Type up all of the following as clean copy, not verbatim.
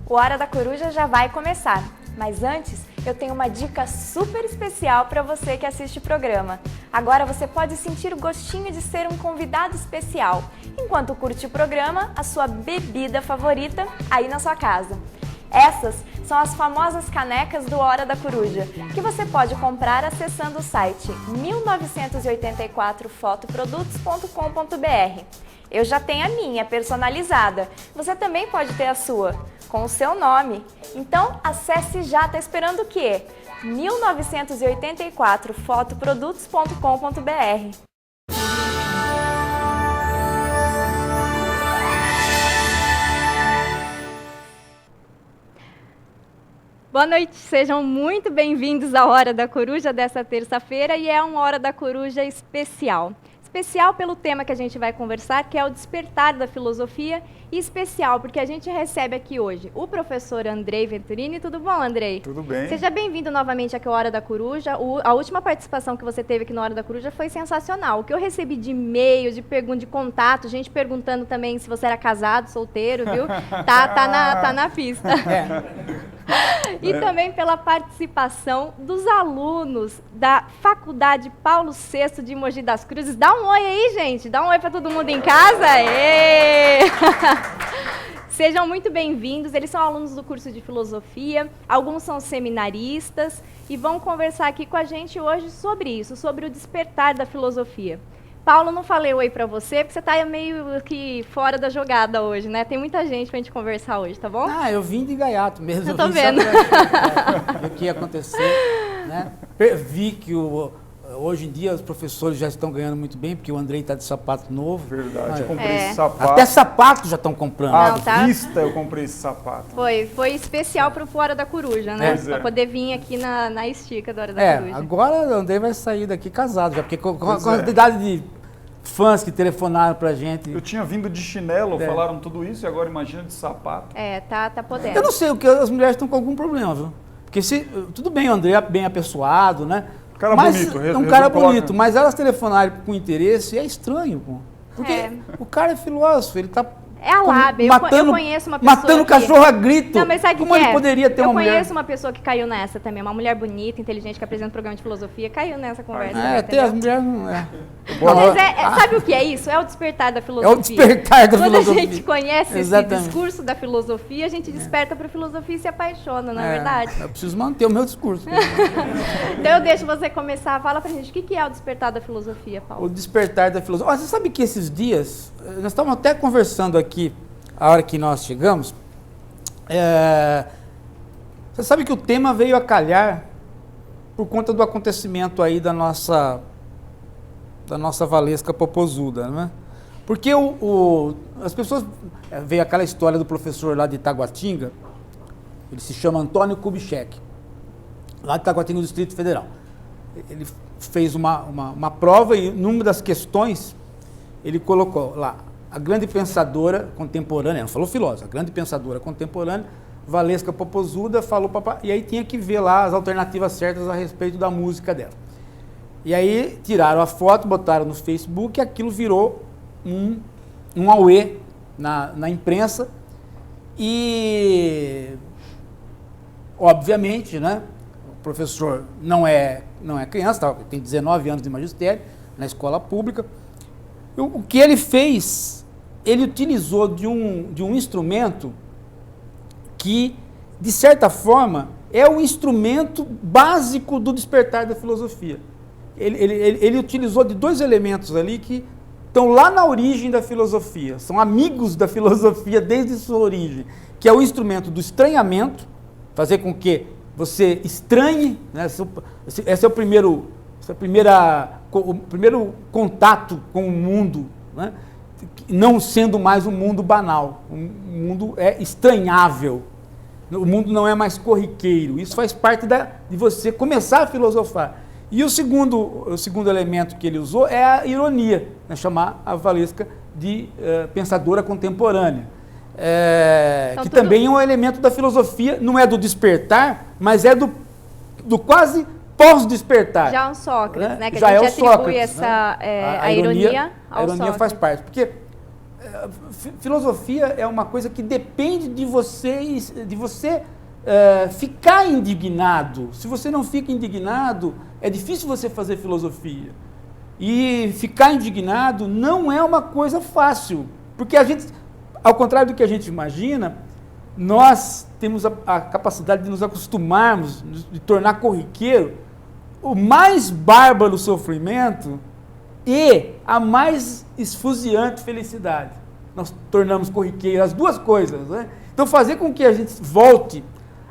O Hora da Coruja já vai começar, mas antes eu tenho uma dica super especial para você que assiste o programa. Agora você pode sentir o gostinho de ser um convidado especial, enquanto curte o programa, a sua bebida favorita aí na sua casa. Essas são as famosas canecas do Hora da Coruja, que você pode comprar acessando o site 1984fotoprodutos.com.br. Eu já tenho a minha personalizada, você também pode ter a sua, com o seu nome. Então acesse já, tá esperando o quê? 1984fotoprodutos.com.br. Boa noite, sejam muito bem-vindos à Hora da Coruja dessa terça-feira e é uma Hora da Coruja especial. Especial pelo tema que a gente vai conversar, que é o despertar da filosofia, e especial porque a gente recebe aqui hoje o professor Andrei Venturini. Tudo bom, Andrei? Tudo bem. Seja bem-vindo novamente aqui à Hora da Coruja. A última participação que você teve aqui na Hora da Coruja foi sensacional. O que eu recebi de e-mail, de pergunta, de contato, gente perguntando também se você era casado, solteiro, viu? Tá na pista. E também pela participação dos alunos da Faculdade Paulo VI de Mogi das Cruzes. Dá um oi aí, gente. Dá um oi para todo mundo em casa. Sejam muito bem-vindos. Eles são alunos do curso de filosofia, alguns são seminaristas e vão conversar aqui com a gente hoje sobre isso, sobre o despertar da filosofia. Paulo, não falei oi pra você, porque você tá meio que fora da jogada hoje, né? Tem muita gente pra gente conversar hoje, tá bom? Ah, eu vim de gaiato mesmo. Eu tô vendo. O que ia acontecer, né? Vi que hoje em dia os professores já estão ganhando muito bem, porque o Andrei tá de sapato novo. Verdade, eu comprei esse sapato. Até sapato já estão comprando. À vista eu comprei esse sapato. Foi especial pro Hora da Coruja, né? Pra poder vir aqui na estica da Hora da Coruja. Agora o Andrei vai sair daqui casado, já, porque com a quantidade de fãs que telefonaram pra gente. Eu tinha vindo de chinelo, falaram tudo isso, e agora imagina de sapato. Tá podendo. Eu não sei, porque as mulheres estão com algum problema, viu? Porque tudo bem, o André é bem apessoado, né? Um cara bonito. Um cara bonito, mas elas telefonarem com interesse é estranho, pô. Porque o cara é filósofo, ele tá... É a lábia. Eu conheço uma pessoa matando cachorro a grito. Não, mas sabe como ele poderia ter uma mulher? Eu conheço uma pessoa que caiu nessa também, uma mulher bonita, inteligente, que apresenta um programa de filosofia, caiu nessa conversa. Até as mulheres não Mas sabe o que é isso? É o despertar da filosofia. É o despertar da filosofia. Quando a gente conhece esse discurso da filosofia, a gente desperta para a filosofia e se apaixona, não é verdade? Eu preciso manter o meu discurso. Então eu deixo você começar. Fala pra gente, o que é o despertar da filosofia, Paulo? O despertar da filosofia. Você sabe que esses dias, nós estávamos até conversando aqui, a hora que nós chegamos, você sabe que o tema veio a calhar por conta do acontecimento aí da nossa Valesca Popozuda, né? Porque as pessoas, veio aquela história do professor lá de Taguatinga, ele se chama Antônio Kubitschek, lá de Taguatinga, do Distrito Federal. Ele fez uma prova e numa das questões ele colocou lá, a grande pensadora contemporânea, não falou filósofa, a grande pensadora contemporânea, Valesca Popozuda, falou e aí tinha que ver lá as alternativas certas a respeito da música dela. E aí tiraram a foto, botaram no Facebook e aquilo virou um auê na imprensa e, obviamente, né, o professor não é criança, tem 19 anos de magistério na escola pública. O que ele fez, ele utilizou de um instrumento que, de certa forma, é o instrumento básico do despertar da filosofia. Ele utilizou de dois elementos ali que estão lá na origem da filosofia, são amigos da filosofia desde sua origem, que é o instrumento do estranhamento, fazer com que você estranhe, né? Esse é o primeiro contato com o mundo, né? Não sendo mais um mundo banal, o mundo é estranhável, o mundo não é mais corriqueiro, isso faz parte de você começar a filosofar. E o segundo elemento que ele usou é a ironia, né? Chamar a Valesca de pensadora contemporânea, então, que também é um elemento da filosofia, não é do despertar, mas é do quase pós-despertar. Já é um Sócrates, né? Que já a gente é o atribui Sócrates, a ironia ao A ironia Sócrates. faz parte, porque filosofia é uma coisa que depende de você ficar indignado. Se você não fica indignado, é difícil você fazer filosofia. E ficar indignado não é uma coisa fácil, porque a gente, ao contrário do que a gente imagina, nós temos a capacidade de nos acostumarmos, de tornar corriqueiro o mais bárbaro sofrimento e a mais esfuziante felicidade. Nós tornamos corriqueiro as duas coisas, né? Então, fazer com que a gente volte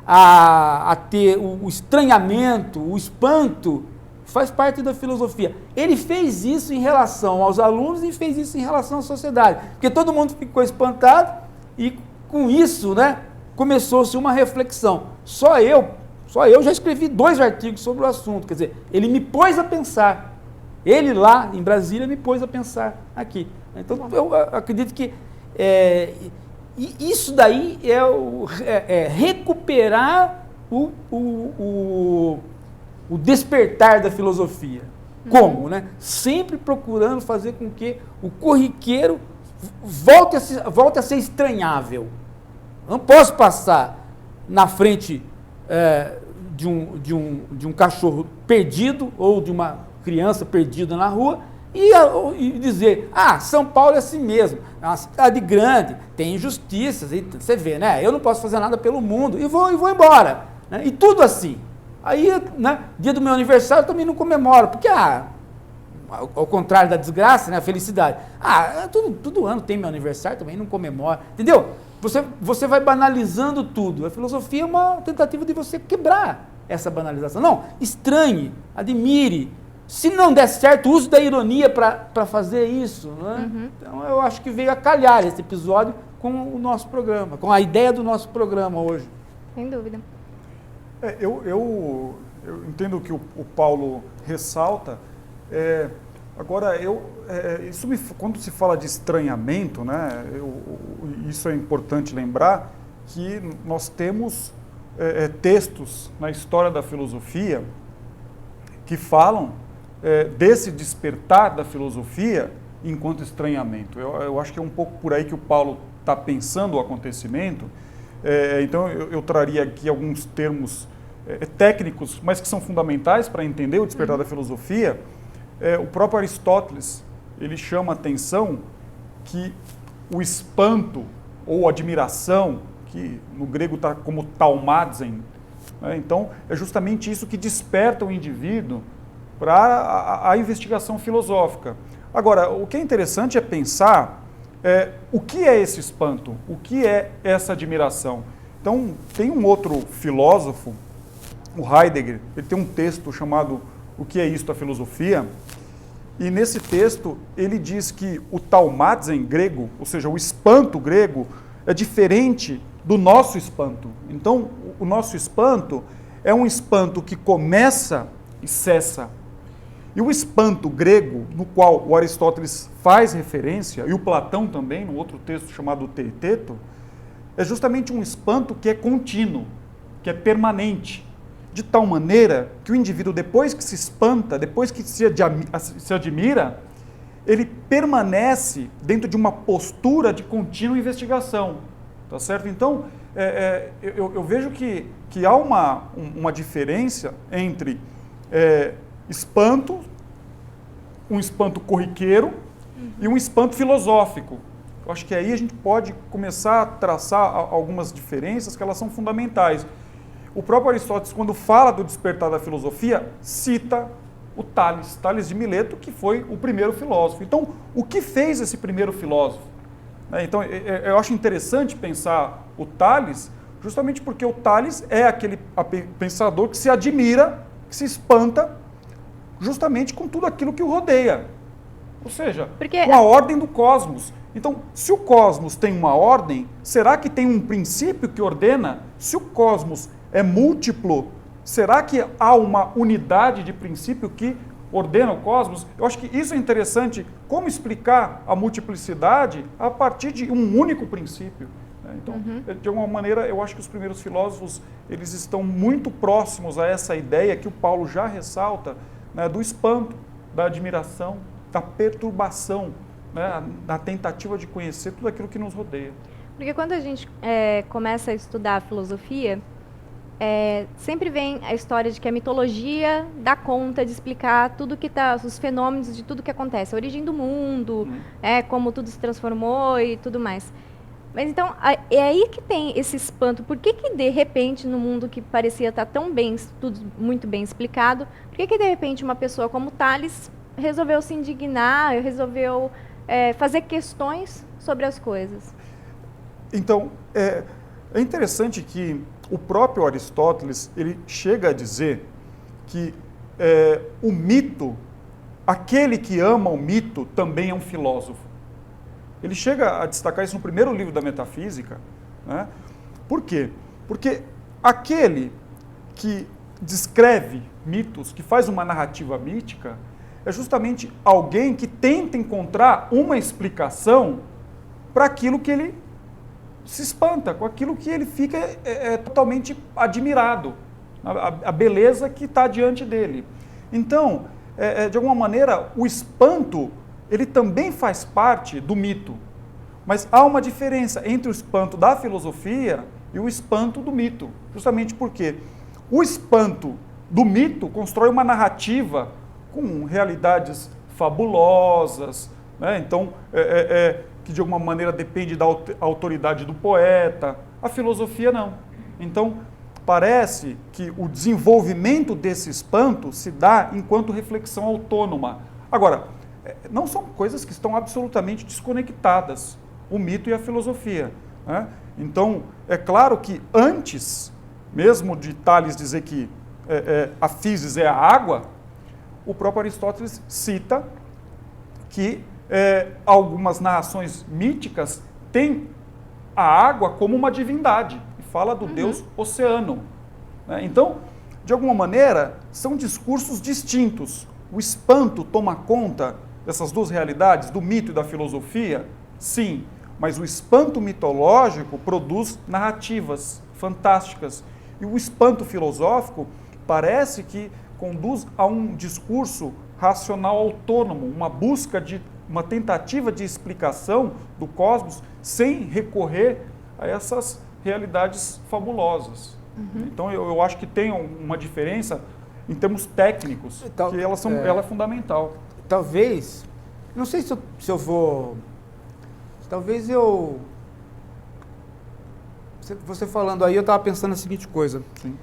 a ter o estranhamento, o espanto, faz parte da filosofia. Ele fez isso em relação aos alunos e fez isso em relação à sociedade, porque todo mundo ficou espantado e com isso, né, começou-se uma reflexão. Só eu já escrevi 2 artigos sobre o assunto, quer dizer, ele me pôs a pensar. Ele lá em Brasília me pôs a pensar aqui. Então, eu acredito que isso daí é recuperar o despertar da filosofia. Como? Né? Sempre procurando fazer com que o corriqueiro volte a ser estranhável. Não posso passar na frente de um cachorro perdido ou de uma criança perdida na rua e dizer, São Paulo é assim mesmo, é uma cidade grande, tem injustiças, e você vê, né? Eu não posso fazer nada pelo mundo e vou embora. Né? E tudo assim. Aí, né, dia do meu aniversário eu também não comemoro, porque, ao contrário da desgraça, né, a felicidade. Todo ano tem meu aniversário, também não comemoro. Entendeu? Você vai banalizando tudo. A filosofia é uma tentativa de você quebrar essa banalização. Não, estranhe, admire. Se não der certo, use da ironia para fazer isso. Né? Uhum. Então, eu acho que veio a calhar esse episódio com o nosso programa, com a ideia do nosso programa hoje. Sem dúvida. Eu entendo o que o Paulo ressalta. Agora, quando se fala de estranhamento, né, isso é importante lembrar que nós temos textos na história da filosofia que falam desse despertar da filosofia enquanto estranhamento. Eu acho que é um pouco por aí que o Paulo está pensando o acontecimento. Então, eu traria aqui alguns termos técnicos, mas que são fundamentais para entender o despertar da filosofia. O próprio Aristóteles, ele chama a atenção que o espanto ou admiração, que no grego está como taumatzen, né? Então, é justamente isso que desperta o indivíduo para a investigação filosófica. Agora, o que é interessante é pensar o que é esse espanto, o que é essa admiração. Então, tem um outro filósofo, o Heidegger, ele tem um texto chamado O que é isto, a filosofia? E nesse texto ele diz que o taumatzen grego, ou seja, o espanto grego, é diferente do nosso espanto. Então, o nosso espanto é um espanto que começa e cessa. E o espanto grego, no qual o Aristóteles faz referência, e o Platão também, no outro texto chamado Teeteto, é justamente um espanto que é contínuo, que é permanente, de tal maneira que o indivíduo, depois que se espanta, depois que se admira, ele permanece dentro de uma postura de contínua investigação, tá certo? Então, eu vejo que há uma diferença entre espanto, um espanto corriqueiro e um espanto filosófico. Eu acho que aí a gente pode começar a traçar algumas diferenças que elas são fundamentais. O próprio Aristóteles, quando fala do despertar da filosofia, cita o Tales de Mileto, que foi o primeiro filósofo. Então, o que fez esse primeiro filósofo? Então, eu acho interessante pensar o Tales, justamente porque o Tales é aquele pensador que se admira, que se espanta, justamente com tudo aquilo que o rodeia. Ou seja, com a ordem do cosmos. Então, se o cosmos tem uma ordem, será que tem um princípio que ordena? Se o cosmos é múltiplo, será que há uma unidade de princípio que ordena o cosmos? Eu acho que isso é interessante, como explicar a multiplicidade a partir de um único princípio. Então, de alguma maneira, eu acho que os primeiros filósofos, eles estão muito próximos a essa ideia que o Paulo já ressalta, né, do espanto, da admiração, da perturbação, né, na tentativa de conhecer tudo aquilo que nos rodeia. Porque quando a gente começa a estudar a filosofia, sempre vem a história de que a mitologia dá conta de explicar tudo que tá, os fenômenos de tudo que acontece, a origem do mundo, como tudo se transformou e tudo mais. Mas então, é aí que tem esse espanto. Por que de repente, no mundo que parecia estar tão bem, tudo muito bem explicado, por que de repente uma pessoa como Tales resolveu se indignar, resolveu fazer questões sobre as coisas? Então, é interessante que o próprio Aristóteles, ele chega a dizer que o mito, aquele que ama o mito, também é um filósofo. Ele chega a destacar isso no primeiro livro da Metafísica, né? Por quê? Porque aquele que descreve mitos, que faz uma narrativa mítica, é justamente alguém que tenta encontrar uma explicação para aquilo que ele se espanta, com aquilo que ele fica totalmente admirado, a beleza que está diante dele. Então, de alguma maneira, o espanto, ele também faz parte do mito, mas há uma diferença entre o espanto da filosofia e o espanto do mito, justamente porque o espanto do mito constrói uma narrativa com realidades fabulosas, né? Então, que de alguma maneira depende da autoridade do poeta. A filosofia não. Então, parece que o desenvolvimento desse espanto se dá enquanto reflexão autônoma. Agora, não são coisas que estão absolutamente desconectadas, o mito e a filosofia, né? Então, é claro que antes, mesmo de Tales dizer que a physis é a água, o próprio Aristóteles cita que algumas narrações míticas têm a água como uma divindade, e fala do deus oceano, né? Então, de alguma maneira, são discursos distintos. O espanto toma conta dessas duas realidades, do mito e da filosofia? Sim, mas o espanto mitológico produz narrativas fantásticas. E o espanto filosófico parece que conduz a um discurso racional autônomo, uma busca de uma tentativa de explicação do cosmos sem recorrer a essas realidades fabulosas. Então, eu acho que tem uma diferença em termos técnicos, Então, que ela é fundamental. Talvez, não sei se eu vou... Talvez eu... Você falando aí, eu estava pensando na seguinte coisa. Sim.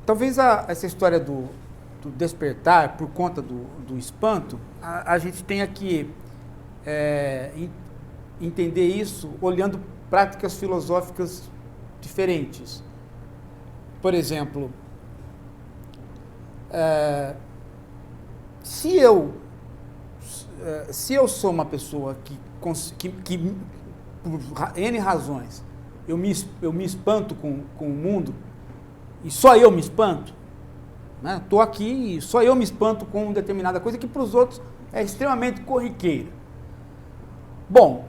Talvez essa história do despertar por conta do espanto, a gente tenha que entender isso olhando práticas filosóficas diferentes. Por exemplo, se eu sou uma pessoa que por N razões, eu me espanto com o mundo, e só eu me espanto, né? Estou aqui e só eu me espanto com determinada coisa que para os outros é extremamente corriqueira. Bom,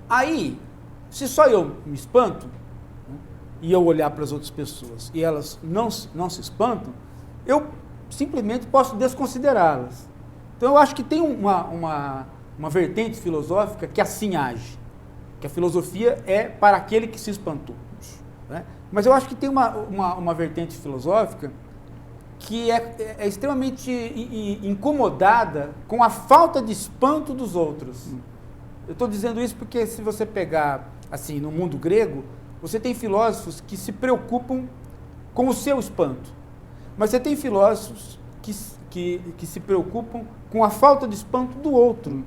aí, se só eu me espanto, né, e eu olhar para as outras pessoas e elas não se espantam, eu simplesmente posso desconsiderá-las. Então eu acho que tem uma vertente filosófica que assim age, que a filosofia é para aquele que se espantou, né? Mas eu acho que tem uma vertente filosófica que é extremamente incomodada com a falta de espanto dos outros. Eu estou dizendo isso porque se você pegar, assim, no mundo grego, você tem filósofos que se preocupam com o seu espanto, mas você tem filósofos que se preocupam com a falta de espanto do outro.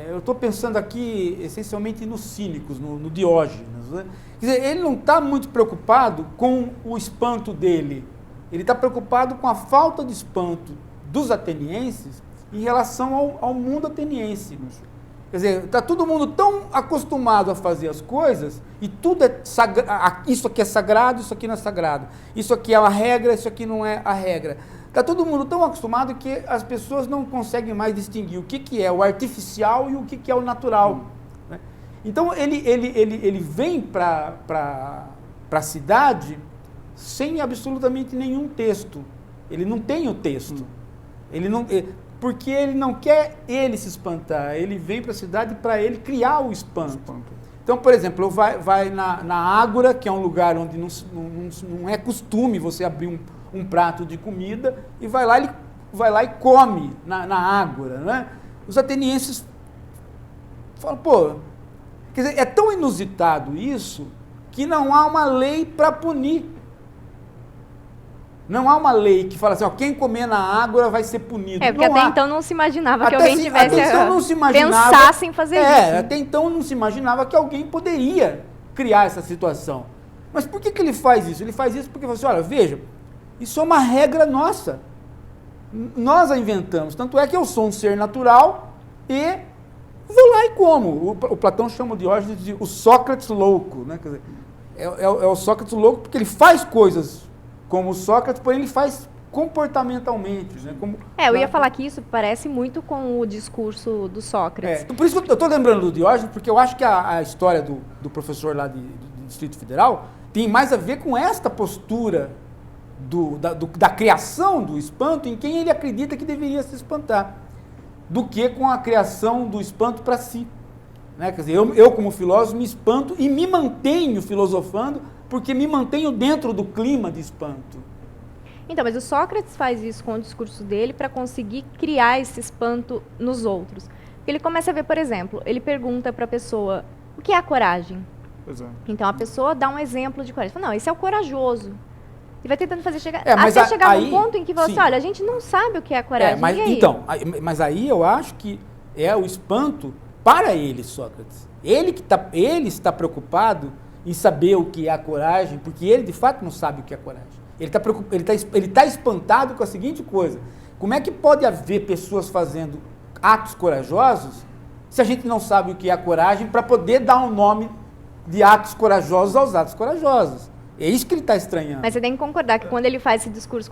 Eu estou pensando aqui essencialmente nos cínicos, no Diógenes, né? Quer dizer, ele não está muito preocupado com o espanto dele, ele está preocupado com a falta de espanto dos atenienses em relação ao mundo ateniense. Quer dizer, está todo mundo tão acostumado a fazer as coisas e tudo é sagrado, isso aqui é sagrado, isso aqui não é sagrado, isso aqui é uma regra, isso aqui não é a regra. Está todo mundo tão acostumado que as pessoas não conseguem mais distinguir o que é o artificial e o que é o natural, né? Então, ele vem para a cidade sem absolutamente nenhum texto. Ele não tem o texto. Porque ele não quer ele se espantar. Ele vem para a cidade para ele criar o espanto. Então, por exemplo, vai na Ágora, que é um lugar onde não é costume você abrir um prato de comida, e vai lá e come na Ágora, né? Os atenienses falam, pô, quer dizer, é tão inusitado isso que não há uma lei para punir. Não há uma lei que fala assim, ó, quem comer na Ágora vai ser punido. Porque não até há. então não se imaginava que Até alguém tivesse então não se imaginava, pensasse em fazer isso. Até então não se imaginava que alguém poderia criar essa situação. Mas por que ele faz isso? Ele faz isso porque ele fala assim, olha, veja, isso é uma regra nossa. Nós a inventamos. Tanto é que eu sou um ser natural e vou lá e como. O Platão chama o Diógenes de o Sócrates louco. Né? Quer dizer, é o Sócrates louco porque ele faz coisas como o Sócrates, porém ele faz comportamentalmente. Né? Eu ia falar que isso parece muito com o discurso do Sócrates. Por isso que eu estou lembrando do Diógenes, porque eu acho que a história do professor lá do Distrito Federal tem mais a ver com esta postura da criação do espanto em quem ele acredita que deveria se espantar, do que com a criação do espanto para si. Né? Quer dizer, eu como filósofo me espanto e me mantenho filosofando porque me mantenho dentro do clima de espanto. Então, mas o Sócrates faz isso com o discurso dele para conseguir criar esse espanto nos outros. Ele começa a ver, por exemplo, ele pergunta para a pessoa, o que é a coragem? Pois é. Então a pessoa dá um exemplo de coragem. Fala, não, esse é o corajoso. E vai tentando fazer chegar num ponto em que você, olha, a gente não sabe o que é a coragem. Mas aí eu acho que é o espanto para ele, Sócrates. Ele está preocupado em saber o que é a coragem, porque ele de fato não sabe o que é a coragem. Ele está espantado com a seguinte coisa: como é que pode haver pessoas fazendo atos corajosos se a gente não sabe o que é a coragem para poder dar um nome de atos corajosos aos atos corajosos? É isso que ele está estranhando. Mas você tem que concordar que quando ele faz esse discurso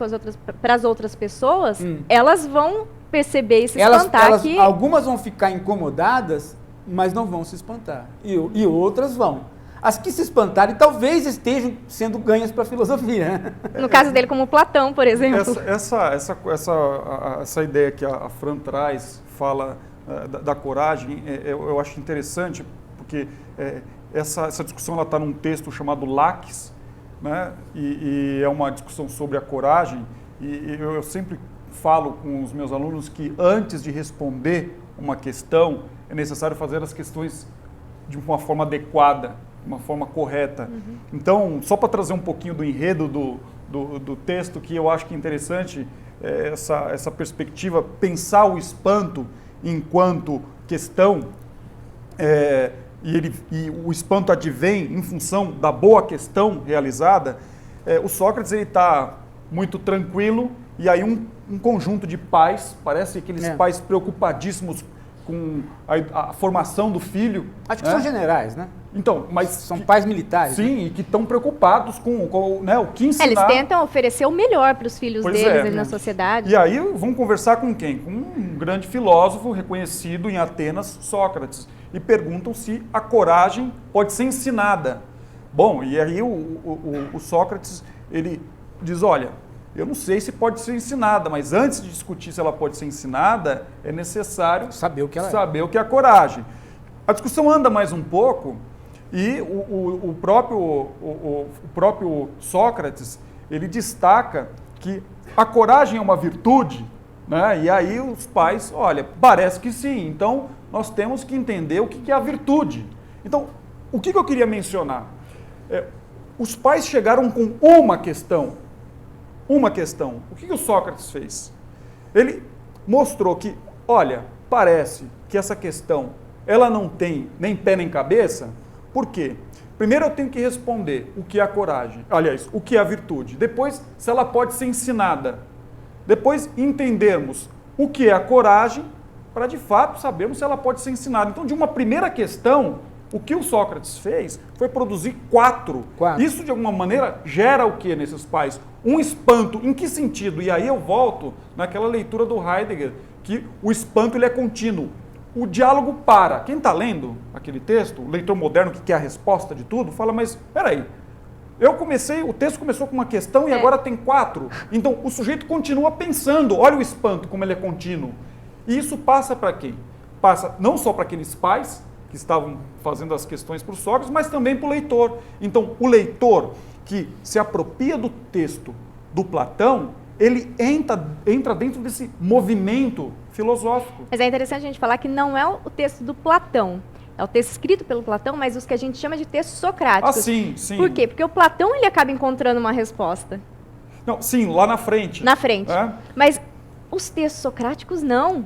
para as outras pessoas, elas vão perceber e se espantar que... Algumas vão ficar incomodadas, mas não vão se espantar. E outras vão. As que se espantarem talvez estejam sendo ganhas para a filosofia. No caso dele, como Platão, por exemplo. Essa ideia que a Fran traz, fala da coragem, eu acho interessante, porque essa discussão está num texto chamado Laques, né? E é uma discussão sobre a coragem, e eu sempre falo com os meus alunos que antes de responder uma questão, é necessário fazer as questões de uma forma adequada, de uma forma correta. Então, só para trazer um pouquinho do enredo do texto, que eu acho que é interessante, essa perspectiva, pensar o espanto enquanto questão, e o espanto advém em função da boa questão realizada. O Sócrates está muito tranquilo, e aí um conjunto de pais, parece aqueles pais preocupadíssimos com a formação do filho. Acho que são generais, né? Então, mas são pais militares. Sim, né? E que estão preocupados com o que ensinar. Eles tentam oferecer o melhor para os filhos deles ali na sociedade. E aí vão conversar com quem? Com um grande filósofo reconhecido em Atenas, Sócrates. E perguntam se a coragem pode ser ensinada. Bom, e aí o Sócrates, ele diz, olha, eu não sei se pode ser ensinada, mas antes de discutir se ela pode ser ensinada, é necessário saber o que é a coragem. A discussão anda mais um pouco e o próprio Sócrates, ele destaca que a coragem é uma virtude, né? E aí os pais, olha, parece que sim, então nós temos que entender o que é a virtude. Então, o que eu queria mencionar? Os pais chegaram com uma questão. O que o Sócrates fez? Ele mostrou que, olha, parece que essa questão, ela não tem nem pé nem cabeça. Por quê? Primeiro eu tenho que responder o que é a coragem, aliás, o que é a virtude. Depois, se ela pode ser ensinada. Depois, entendermos o que é a coragem, para de fato sabermos se ela pode ser ensinada. Então, de uma primeira questão, o que o Sócrates fez foi produzir quatro. Isso, de alguma maneira, gera o que nesses pais? Um espanto. Em que sentido? E aí eu volto naquela leitura do Heidegger, que o espanto ele é contínuo. O diálogo para. Quem está lendo aquele texto, o leitor moderno que quer a resposta de tudo, fala, mas, peraí, o texto começou com uma questão e agora tem 4. Então, o sujeito continua pensando. Olha o espanto, como ele é contínuo. E isso passa para quem? Passa não só para aqueles pais que estavam fazendo as questões para o Sócrates, mas também para o leitor. Então, o leitor que se apropria do texto do Platão, ele entra dentro desse movimento filosófico. Mas é interessante a gente falar que não é o texto do Platão. É o texto escrito pelo Platão, mas os que a gente chama de textos socráticos. Ah, sim, sim. Por quê? Porque o Platão ele acaba encontrando uma resposta. Não, sim, lá na frente. Na frente. É? Mas os textos socráticos não.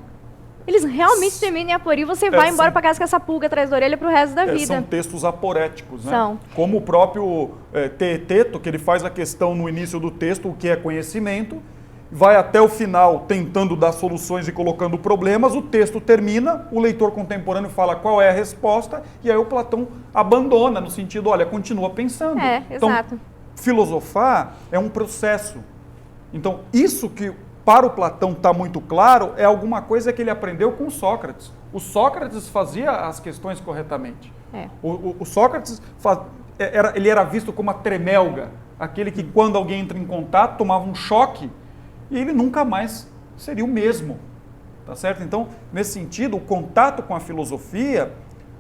Eles realmente terminam em aporia e você vai embora para casa com essa pulga atrás da orelha pro resto da vida. São textos aporéticos, né? São. Como o próprio Teeteto, que ele faz a questão no início do texto, o que é conhecimento, vai até o final tentando dar soluções e colocando problemas, o texto termina, o leitor contemporâneo fala qual é a resposta, e aí o Platão abandona, no sentido, olha, continua pensando. Então, exato. filosofar é um processo. Então, isso que para o Platão está muito claro, é alguma coisa que ele aprendeu com o Sócrates. O Sócrates fazia as questões corretamente. O Sócrates ele era visto como a tremelga, aquele que quando alguém entra em contato tomava um choque e ele nunca mais seria o mesmo. Tá certo? Então, nesse sentido, o contato com a filosofia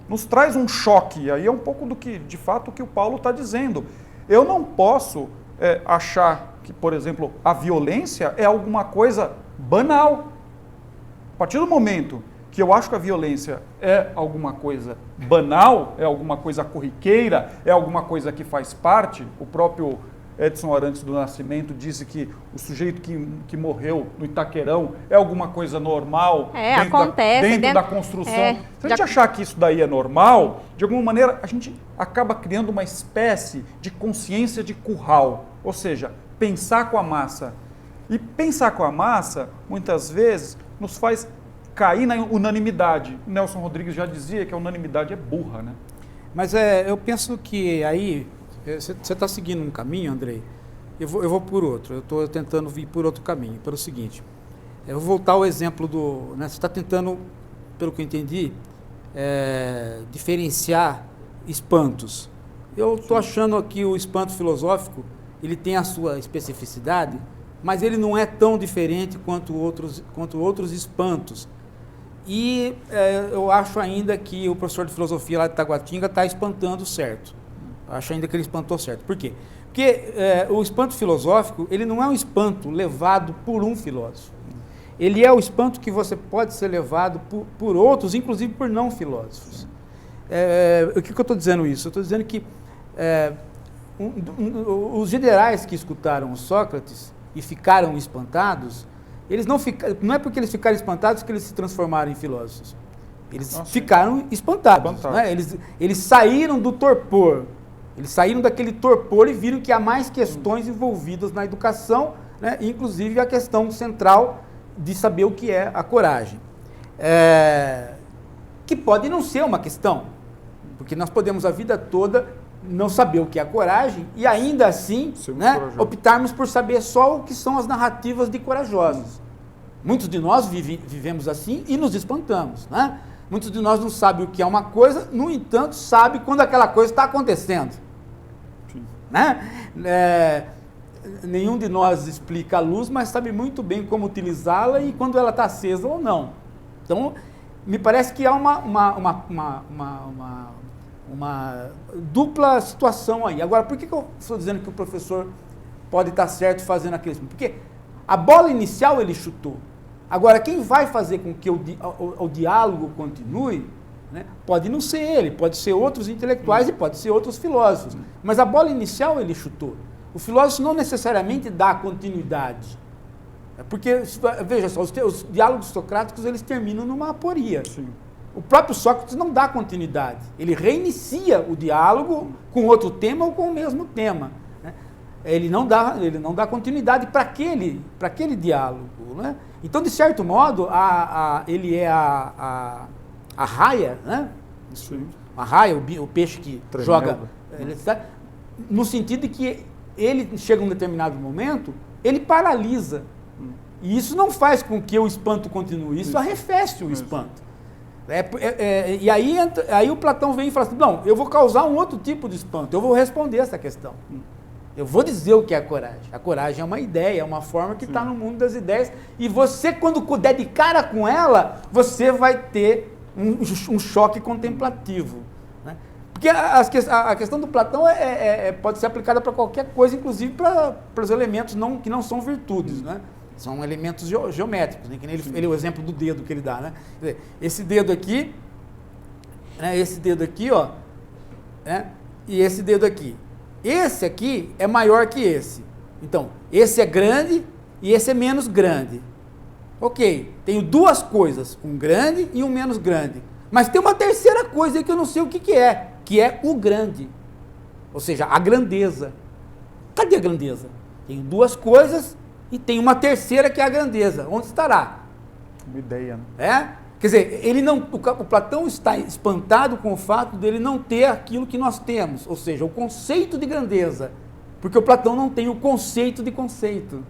nos traz um choque. Aí é um pouco do que, de fato, o que o Paulo está dizendo. Eu não posso achar que, por exemplo, a violência é alguma coisa banal. A partir do momento que eu acho que a violência é alguma coisa banal, é alguma coisa corriqueira, é alguma coisa que faz parte, o próprio Edson Arantes do Nascimento disse que o sujeito que morreu no Itaquerão é alguma coisa normal dentro da construção. Se a gente achar que isso daí é normal, de alguma maneira a gente acaba criando uma espécie de consciência de curral, ou seja, pensar com a massa. E pensar com a massa, muitas vezes, nos faz cair na unanimidade. O Nelson Rodrigues já dizia que a unanimidade é burra, né? Mas eu penso que aí, você está seguindo um caminho, Andrei, eu vou por outro. Eu estou tentando vir por outro caminho, pelo seguinte. Eu vou voltar ao exemplo do... Né, você está tentando, pelo que eu entendi, diferenciar espantos. Eu estou achando que o espanto filosófico ele tem a sua especificidade, mas ele não é tão diferente quanto outros espantos. E eu acho ainda que o professor de filosofia lá de Taguatinga está espantando certo. Acho ainda que ele espantou certo. Por quê? Porque o espanto filosófico, ele não é um espanto levado por um filósofo. Ele é o espanto que você pode ser levado por outros, inclusive por não filósofos. O que eu estou dizendo isso? Eu estou dizendo que os generais que escutaram o Sócrates e ficaram espantados, eles não é porque eles ficaram espantados que eles se transformaram em filósofos. Eles ficaram espantados. Né? Eles saíram do torpor. Eles saíram daquele torpor e viram que há mais questões envolvidas na educação, né? Inclusive a questão central de saber o que é a coragem. Que pode não ser uma questão, porque nós podemos a vida toda não saber o que é a coragem e ainda assim, né, optarmos por saber só o que são as narrativas de corajosos. Muitos de nós vivemos assim e nos espantamos. Né? Muitos de nós não sabem o que é uma coisa, no entanto, sabem quando aquela coisa está acontecendo. Né? Nenhum de nós explica a luz, mas sabe muito bem como utilizá-la e quando ela está acesa ou não. Então, me parece que há uma dupla situação aí. Agora, por que eu estou dizendo que o professor pode estar certo fazendo aquilo? Porque a bola inicial ele chutou. Agora, quem vai fazer com que o diálogo continue, né, pode não ser ele, pode ser outros intelectuais e pode ser outros filósofos. Mas a bola inicial ele chutou. O filósofo não necessariamente dá continuidade. Porque, veja só, os diálogos socráticos eles terminam numa aporia. Sim. O próprio Sócrates não dá continuidade. Ele reinicia o diálogo com outro tema ou com o mesmo tema. Né? Ele não dá continuidade para aquele diálogo. Né? Então, de certo modo, ele é a raia, né? A raia, o peixe que joga, no sentido de que ele chega a um determinado momento, ele paralisa. E isso não faz com que o espanto continue, isso arrefece o espanto. E aí o Platão vem e fala assim, não, eu vou causar um outro tipo de espanto, eu vou responder essa questão. Eu vou dizer o que é a coragem. A coragem é uma ideia, é uma forma que está no mundo das ideias. E você, quando der de cara com ela, você vai ter um choque contemplativo. Né? Porque a questão do Platão pode ser aplicada para qualquer coisa, inclusive para os elementos que não são virtudes. Né? São elementos geométricos, né? Que nem ele, o exemplo do dedo que ele dá. Né? Quer dizer, esse dedo aqui, ó, né? E esse dedo aqui. Esse aqui é maior que esse. Então, esse é grande e esse é menos grande. Ok, tenho duas coisas, um grande e um menos grande. Mas tem uma terceira coisa aí que eu não sei o que é o grande. Ou seja, a grandeza. Cadê a grandeza? Tenho duas coisas e tem uma terceira que é a grandeza. Onde estará? Uma ideia, né? Quer dizer, o Platão está espantado com o fato dele não ter aquilo que nós temos, ou seja, o conceito de grandeza, porque o Platão não tem o conceito de conceito.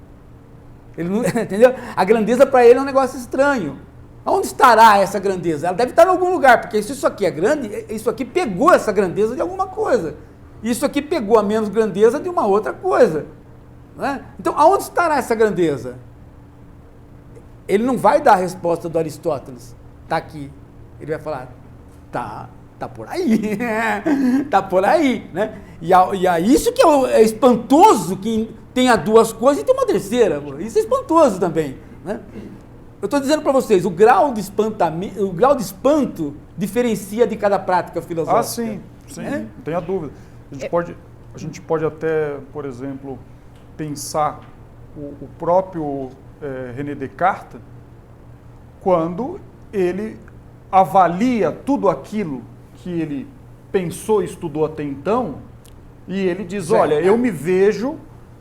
Ele não, entendeu? A grandeza para ele é um negócio estranho. Onde estará essa grandeza? Ela deve estar em algum lugar, porque se isso aqui é grande, isso aqui pegou essa grandeza de alguma coisa. Isso aqui pegou a menos grandeza de uma outra coisa. Né? Então, aonde estará essa grandeza? Ele não vai dar a resposta do Aristóteles. Está aqui. Ele vai falar, tá por aí. Tá por aí. Né? E isso que é espantoso, que tenha duas coisas e tem uma terceira. Isso é espantoso também. Né? Eu estou dizendo para vocês, o grau de espanto diferencia de cada prática filosófica. Sim, não tenha dúvida. A gente pode até, por exemplo, pensar o próprio René Descartes, quando ele avalia tudo aquilo que ele pensou e estudou até então, e ele diz, olha, eu me vejo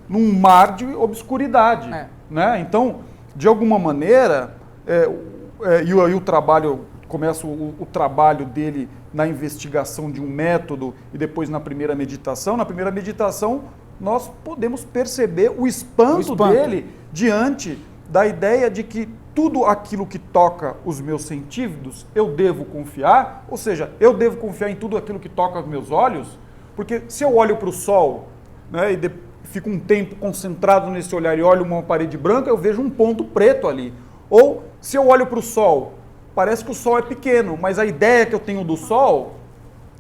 num mar de obscuridade. Né? Então, de alguma maneira, e aí o trabalho, começa o trabalho dele na investigação de um método e depois na primeira meditação. Na primeira meditação, nós podemos perceber o espanto dele diante da ideia de que tudo aquilo que toca os meus sentidos, eu devo confiar, ou seja, eu devo confiar em tudo aquilo que toca os meus olhos, porque se eu olho para o sol, né, e fico um tempo concentrado nesse olhar e olho uma parede branca, eu vejo um ponto preto ali. Ou se eu olho para o sol, parece que o sol é pequeno, mas a ideia que eu tenho do sol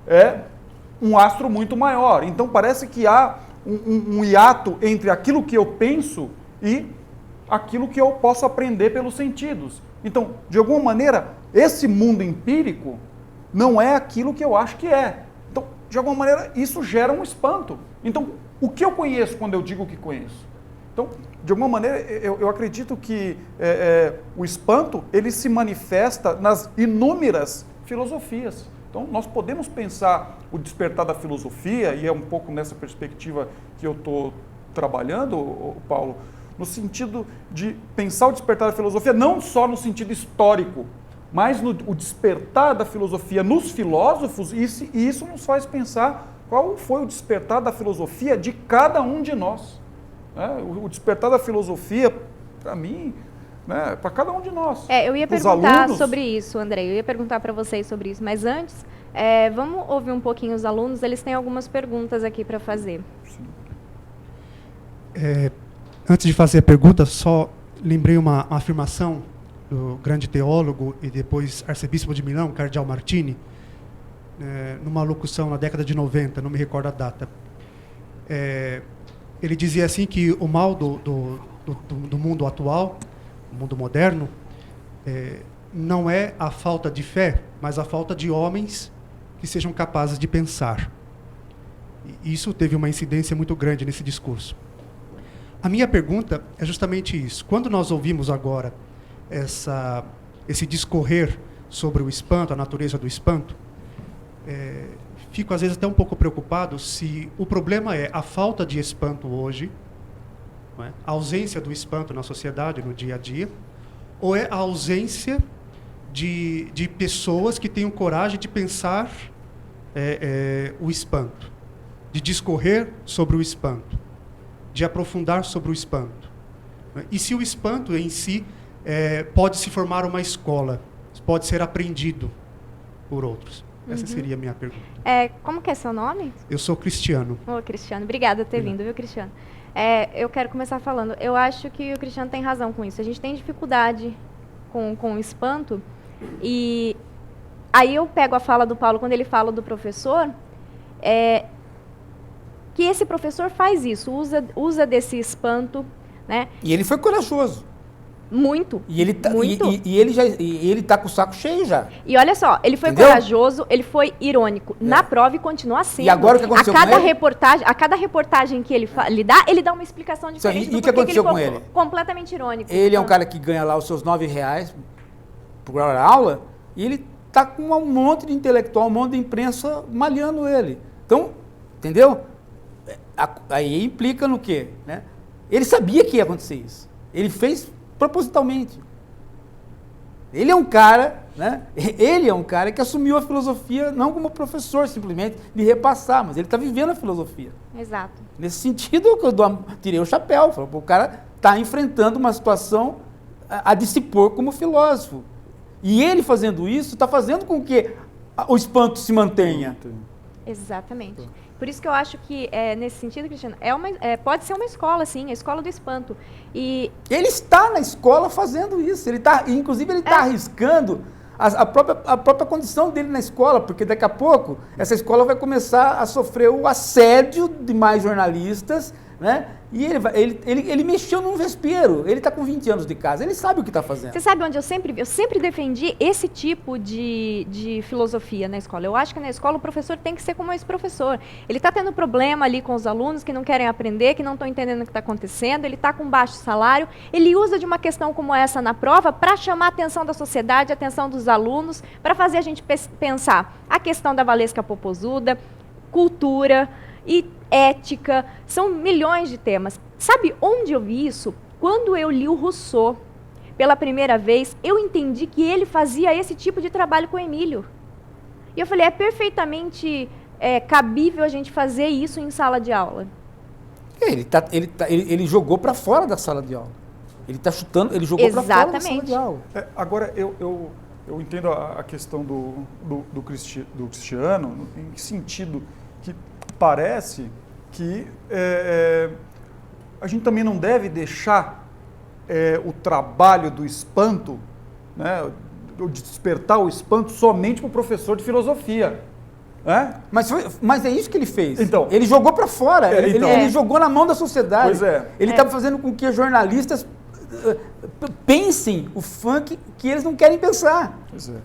é um astro muito maior. Então parece que há um hiato entre aquilo que eu penso e aquilo que eu posso aprender pelos sentidos. Então, de alguma maneira, esse mundo empírico não é aquilo que eu acho que é. Então, de alguma maneira, isso gera um espanto. Então, o que eu conheço quando eu digo que conheço? Então, de alguma maneira, eu acredito que o espanto, ele se manifesta nas inúmeras filosofias. Então, nós podemos pensar o despertar da filosofia, e é um pouco nessa perspectiva que eu estou trabalhando, Paulo, no sentido de pensar o despertar da filosofia, não só no sentido histórico, mas o despertar da filosofia nos filósofos, e isso nos faz pensar qual foi o despertar da filosofia de cada um de nós. O despertar da filosofia, para mim, né, para cada um de nós. Eu ia perguntar sobre isso, André, eu ia perguntar para vocês sobre isso, mas antes, vamos ouvir um pouquinho os alunos, eles têm algumas perguntas aqui para fazer. Sim. Antes de fazer a pergunta, só lembrei uma afirmação do grande teólogo e depois arcebispo de Milão, Cardeal Martini, numa locução na década de 90, não me recordo a data. Ele dizia assim que o mal do mundo atual, o mundo moderno, não é a falta de fé, mas a falta de homens que sejam capazes de pensar. E isso teve uma incidência muito grande nesse discurso. A minha pergunta é justamente isso. Quando nós ouvimos agora esse discorrer sobre o espanto, a natureza do espanto, fico às vezes até um pouco preocupado se o problema é a falta de espanto hoje, não é? A ausência do espanto na sociedade, no dia a dia, ou é a ausência de pessoas que tenham coragem de pensar o espanto, de discorrer sobre o espanto, de aprofundar sobre o espanto. E se o espanto em si pode se formar uma escola, pode ser aprendido por outros. Essa seria a minha pergunta. Como que é seu nome? Eu sou Cristiano. Ô, Cristiano, obrigada por ter vindo, viu, Cristiano? Eu quero começar falando, eu acho que o Cristiano tem razão com isso. A gente tem dificuldade com o espanto, e aí eu pego a fala do Paulo, quando ele fala do professor, que esse professor faz isso, usa desse espanto, né? E ele foi corajoso. Muito. E ele tá, muito. E ele tá com o saco cheio já. E olha só, ele foi Entendeu? corajoso, ele foi irônico. Na prova e continua sendo. E agora o que aconteceu com ele? A cada reportagem que ele dá uma explicação diferente. E o que aconteceu com ele? Completamente irônico. Ele é um cara que ganha lá os seus R$9 por hora aula, e ele tá com um monte de intelectual, um monte de imprensa malhando ele. Então, entendeu? Aí implica no quê? Né? Ele sabia que ia acontecer isso. Ele fez propositalmente. Ele é um cara, né? Ele é um cara que assumiu a filosofia não como professor, simplesmente, de repassar, mas ele está vivendo a filosofia. Exato. Nesse sentido, eu tirei o chapéu. Falei, o cara está enfrentando uma situação a de se pôr como filósofo. E ele fazendo isso, está fazendo com que o espanto se mantenha. Exatamente. Por isso que eu acho que, nesse sentido, Cristiano, pode ser uma escola, sim, a escola do espanto. E ele está na escola fazendo isso. Inclusive, ele está arriscando a própria condição dele na escola, porque daqui a pouco essa escola vai começar a sofrer o assédio de mais jornalistas, né? E ele mexeu num vespeiro. Ele está com 20 anos de casa, ele sabe o que está fazendo. Você sabe onde eu sempre defendi esse tipo de filosofia na escola. Eu acho que na escola o professor tem que ser como esse professor. Ele está tendo problema ali com os alunos que não querem aprender, que não estão entendendo o que está acontecendo, ele está com baixo salário, ele usa de uma questão como essa na prova para chamar a atenção da sociedade, a atenção dos alunos, para fazer a gente pensar a questão da Valesca Popozuda, cultura e ética, são milhões de temas. Sabe onde eu vi isso? Quando eu li o Rousseau pela primeira vez, eu entendi que ele fazia esse tipo de trabalho com o Emílio. E eu falei, é perfeitamente cabível a gente fazer isso em sala de aula. Ele jogou para fora da sala de aula. Ele está chutando, ele jogou para fora da sala de aula. Agora, eu entendo a questão do Cristiano, em que sentido que parece que a gente também não deve deixar o trabalho do espanto, né, de despertar o espanto somente para o professor de filosofia. Né? Mas é isso que ele fez. Então, ele jogou para fora, ele jogou na mão da sociedade. Pois é. Ele estava fazendo com que os jornalistas pensem o funk que eles não querem pensar.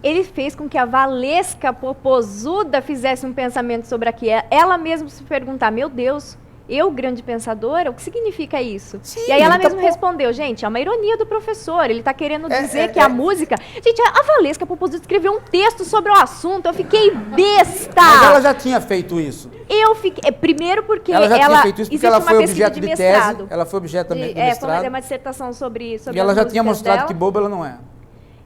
Ele fez com que a Valesca Popozuda fizesse um pensamento sobre aquilo. Ela mesma se perguntar, meu Deus, eu, grande pensadora, o que significa isso? Sim, e aí ela mesma respondeu, gente, é uma ironia do professor, ele está querendo dizer que a música... Gente, a Valesca Popozuda escreveu um texto sobre o assunto, eu fiquei besta! Mas ela já tinha feito isso. Eu fiquei... Primeiro porque ela já tinha feito isso porque ela foi objeto de tese, ela foi objeto também de mestrado. Foi uma dissertação sobre e ela já tinha mostrado que boba ela não é.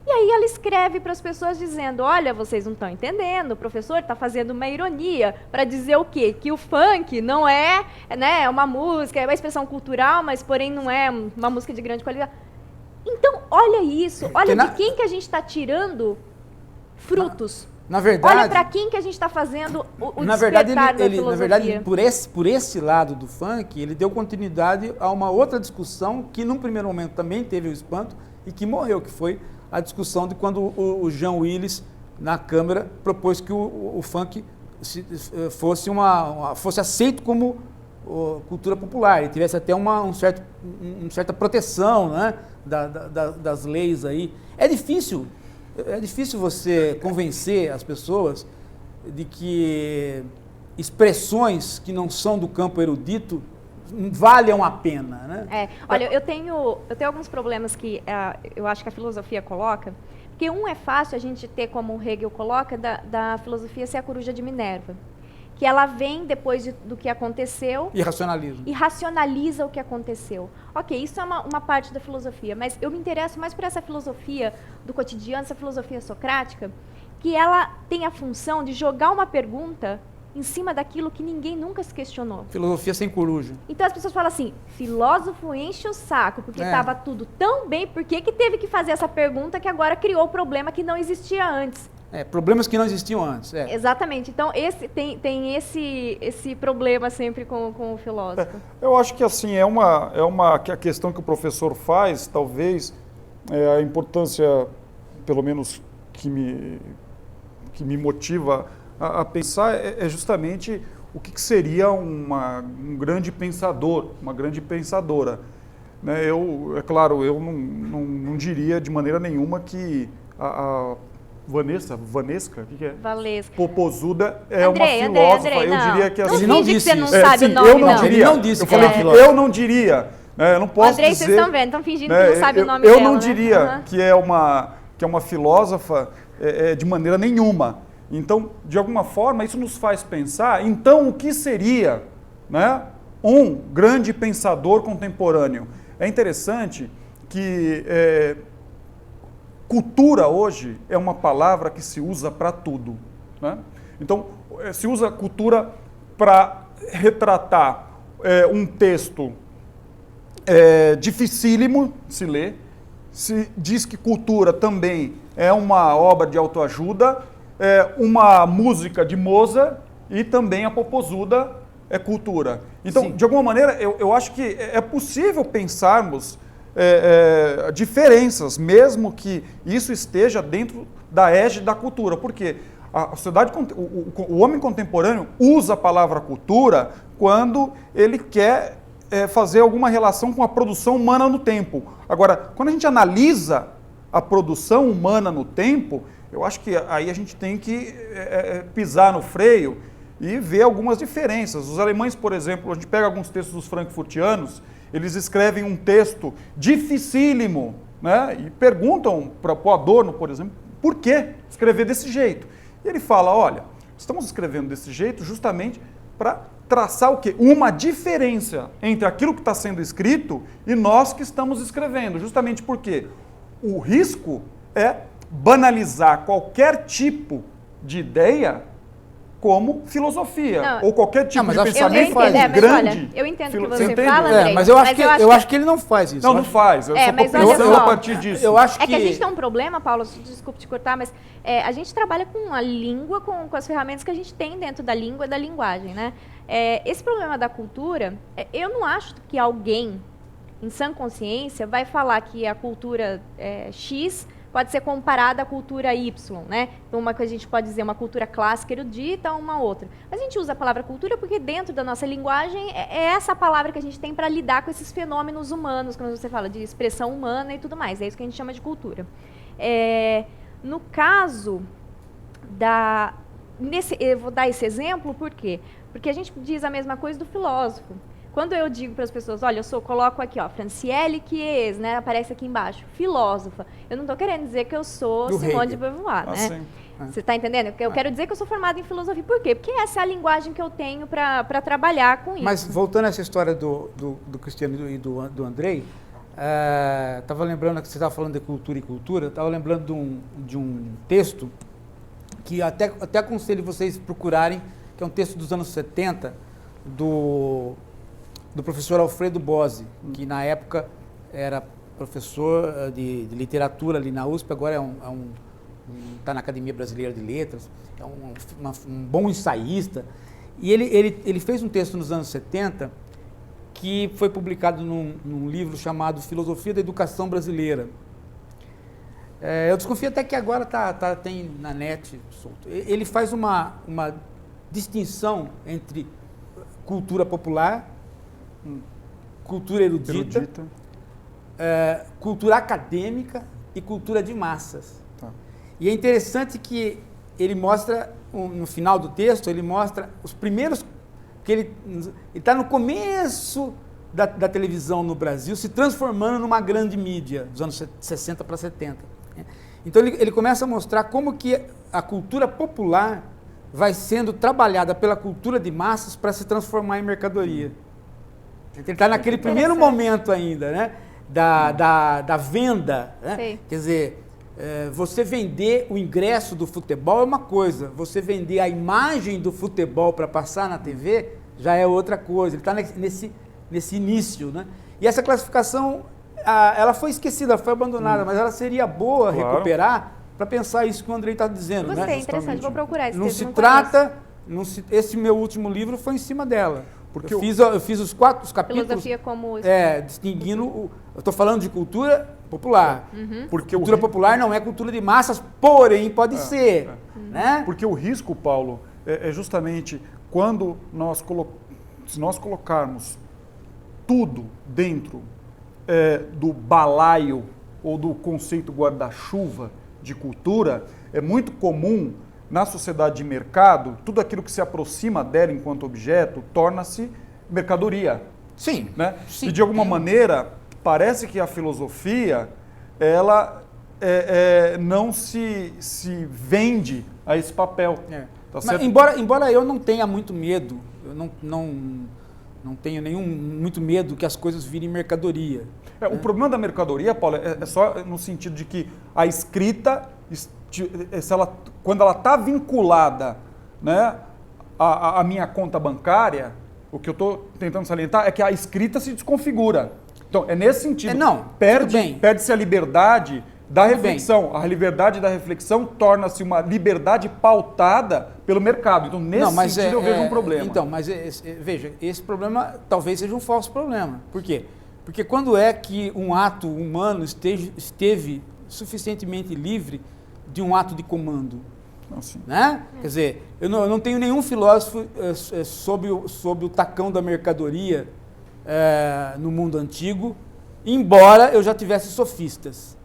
E aí ela escreve para as pessoas dizendo, olha, vocês não estão entendendo, o professor está fazendo uma ironia para dizer o quê? Que o funk não é, né, uma música, é uma expressão cultural, mas porém não é uma música de grande qualidade. Então, olha isso, olha de quem que a gente está tirando frutos. Na verdade, olha para quem que a gente está fazendo o na verdade, despertar da filosofia. Na verdade, por esse lado do funk, ele deu continuidade a uma outra discussão que num primeiro momento também teve o espanto e que morreu, que foi a discussão de quando o Jean Willis, na Câmara, propôs que o funk fosse aceito como cultura popular, e tivesse até uma certa proteção, né, das leis aí. É difícil você convencer as pessoas de que expressões que não são do campo erudito valham a pena, né? Olha, eu tenho alguns problemas que eu acho que a filosofia coloca, porque é fácil a gente ter, como o Hegel coloca, da filosofia ser a coruja de Minerva, que ela vem depois do que aconteceu e racionaliza. E racionaliza o que aconteceu. Ok, isso é uma parte da filosofia, mas eu me interesso mais por essa filosofia do cotidiano, essa filosofia socrática, que ela tem a função de jogar uma pergunta em cima daquilo que ninguém nunca se questionou. Filosofia sem coruja. Então as pessoas falam assim, filósofo enche o saco, porque estava tudo tão bem, por que teve que fazer essa pergunta que agora criou o problema que não existia antes? Problemas que não existiam antes. Exatamente. Então, tem esse problema sempre com o filósofo. Eu acho que assim, que a questão que o professor faz, talvez, a importância, pelo menos que me motiva a pensar, é justamente o que seria um grande pensador, uma grande pensadora. Né? É claro, eu não diria de maneira nenhuma que a Vanesca, o que é? Valesca. Popozuda é uma filósofa. Andrei, eu diria que assim. Ele não disse que você não isso. sabe sim, o nome, eu não não. diria. Ele não disse eu que falei é que filósofo. eu não diria. Eu não posso Andrei, dizer. vocês estão vendo, estão fingindo que não sabe o nome eu dela. não né? diria que é uma filósofa de maneira nenhuma. Então, de alguma forma, isso nos faz pensar, então, o que seria, né, um grande pensador contemporâneo? É interessante que cultura hoje é uma palavra que se usa para tudo. Né? Então, se usa cultura para retratar um texto dificílimo de se ler, se diz que cultura também é uma obra de autoajuda, uma música de Mozart e também a Popozuda é cultura. Então, Sim. de alguma maneira, eu acho que é possível pensarmos diferenças, mesmo que isso esteja dentro da égide da cultura. Por quê? A sociedade, o homem contemporâneo usa a palavra cultura quando ele quer fazer alguma relação com a produção humana no tempo. Agora, quando a gente analisa a produção humana no tempo, eu acho que aí a gente tem que pisar no freio e ver algumas diferenças. Os alemães, por exemplo, a gente pega alguns textos dos frankfurtianos, eles escrevem um texto dificílimo, né? E perguntam para o Adorno, por exemplo, por que escrever desse jeito? E ele fala, olha, estamos escrevendo desse jeito justamente para traçar o quê? Uma diferença entre aquilo que está sendo escrito e nós que estamos escrevendo. Justamente porque o risco é banalizar qualquer tipo de ideia como filosofia, Não, ou qualquer tipo mas de acho que pensamento mas grande. olha, eu entendo o que Você você entende? fala, Andrei. Mas eu acho que ele não faz isso. Não faz. Eu só mas estou olha pensando só. a partir disso. Eu acho É que a gente tem um problema, Paulo, desculpe te cortar, mas a gente trabalha com a língua, com as ferramentas que a gente tem dentro da língua e da linguagem, né? Esse problema da cultura, eu não acho que alguém, em sã consciência, vai falar que a cultura X pode ser comparada à cultura Y, né? Então, uma coisa a gente pode dizer, uma cultura clássica erudita, uma outra. Mas a gente usa a palavra cultura porque dentro da nossa linguagem é essa palavra que a gente tem para lidar com esses fenômenos humanos, quando você fala de expressão humana e tudo mais. É isso que a gente chama de cultura. No caso eu vou dar esse exemplo, por quê? Porque a gente diz a mesma coisa do filósofo. Quando eu digo para as pessoas, olha, coloco aqui, ó, Franciele Chies, né, aparece aqui embaixo, filósofa. Eu não estou querendo dizer que eu sou Do Simone de Hegel. Beauvoir, né? Sim. Você está entendendo? Eu quero dizer que eu sou formada em filosofia. Por quê? Porque essa é a linguagem que eu tenho para trabalhar com isso. Mas voltando a essa história do Cristiano e do Andrei, estava lembrando que você estava falando de cultura e cultura, estava lembrando de um texto que até aconselho vocês procurarem, que é um texto dos anos 70, do professor Alfredo Bose, que na época era professor de literatura ali na USP, agora está na Academia Brasileira de Letras, é um bom ensaísta. E ele fez um texto nos anos 70 que foi publicado num livro chamado Filosofia da Educação Brasileira. Eu desconfio até que agora tem na net solto. Ele faz uma distinção entre cultura popular, cultura erudita. Cultura acadêmica e cultura de massas. Tá. E é interessante que ele mostra, no final do texto, ele mostra os primeiros, que ele está no começo da televisão no Brasil, se transformando numa grande mídia, dos anos 60 para 70. Então ele começa a mostrar como que a cultura popular vai sendo trabalhada pela cultura de massas para se transformar em mercadoria. Ele está naquele primeiro momento ainda, né? Da venda, né? Sim. Quer dizer, você vender o ingresso do futebol é uma coisa, você vender a imagem do futebol para passar na TV já é outra coisa. Ele está nesse início, né? E essa classificação, ela foi esquecida, foi abandonada, mas ela seria boa Claro. recuperar para pensar isso que o Andrei está dizendo. Gostei, Né? interessante. Vou procurar esse Não texto, se não trata... esse meu último livro foi em cima dela. Porque eu fiz os capítulos... Filosofia como... distinguindo... Eu estou falando de cultura popular. Porque Cultura popular não é cultura de massas, porém pode ser. Né? Porque o risco, Paulo, é justamente quando se nós colocarmos tudo dentro do balaio ou do conceito guarda-chuva de cultura, é muito comum na sociedade de mercado, tudo aquilo que se aproxima dela enquanto objeto torna-se mercadoria. Sim. Né? Sim. E de alguma maneira, parece que a filosofia, ela não se vende a esse papel. Tá Mas, certo? embora eu não tenha muito medo, eu não tenho muito medo que as coisas virem mercadoria. O problema da mercadoria, Paulo, é só no sentido de que a escrita, quando ela está vinculada, né, à minha conta bancária, o que eu estou tentando salientar é que a escrita se desconfigura. Então, é nesse sentido. Perde-se a liberdade da reflexão. A liberdade da reflexão torna-se uma liberdade pautada pelo mercado. Então, nesse sentido, eu vejo um problema. Então, mas veja, esse problema talvez seja um falso problema. Por quê? Porque quando é que um ato humano esteve suficientemente livre de um ato de comando? Assim. Né? Quer dizer, eu não tenho nenhum filósofo sob o tacão da mercadoria no mundo antigo, embora eu já tivesse sofistas.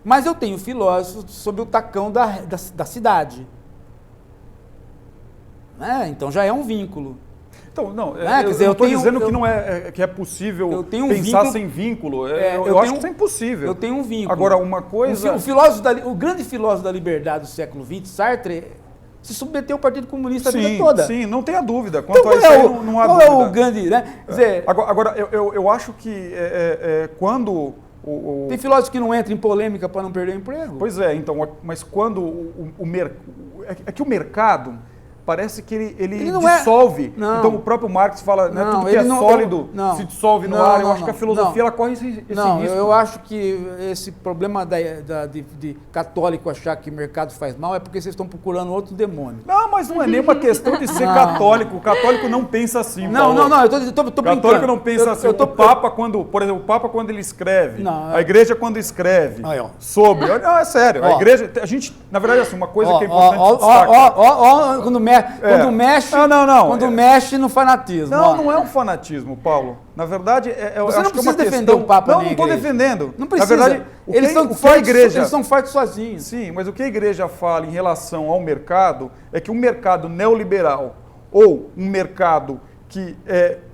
Mas eu tenho filósofos sob o tacão da cidade. Então já é um vínculo. Então, não, eu estou dizendo que é possível pensar sem vínculo. Eu acho que isso é impossível. Eu tenho um vínculo. Agora, uma coisa... O grande filósofo da liberdade do século XX, Sartre, se submeteu ao Partido Comunista a vida toda. Sim, não tenha dúvida. Quanto então, a isso, não há dúvida. Qual é o grande... Né? Quer dizer, agora, eu acho que quando... Tem filósofo que não entra em polêmica para não perder o emprego? Pois é, então, mas quando é que o mercado... Parece que ele dissolve. Então o próprio Marx fala, né, tudo que é sólido se dissolve no ar. Eu acho que a filosofia ela corre esse risco. Eu acho que esse problema de católico achar que o mercado faz mal é porque vocês estão procurando outro demônio. Não, mas não é nem uma questão de ser católico. O católico não pensa assim. Não, eu estou brincando. O católico não pensa assim. O Papa, por exemplo, o Papa quando ele escreve, a igreja quando escreve sobre... Não, é sério. A igreja... A gente, na verdade, assim, uma coisa que é importante destacar... Quando mexe no fanatismo. Não é um fanatismo, Paulo. Na verdade, você não precisa defender o Papa. Não estou defendendo. Não precisa. Na verdade, eles são fortes sozinhos. Sim, mas o que a igreja fala em relação ao mercado é que um mercado neoliberal ou um mercado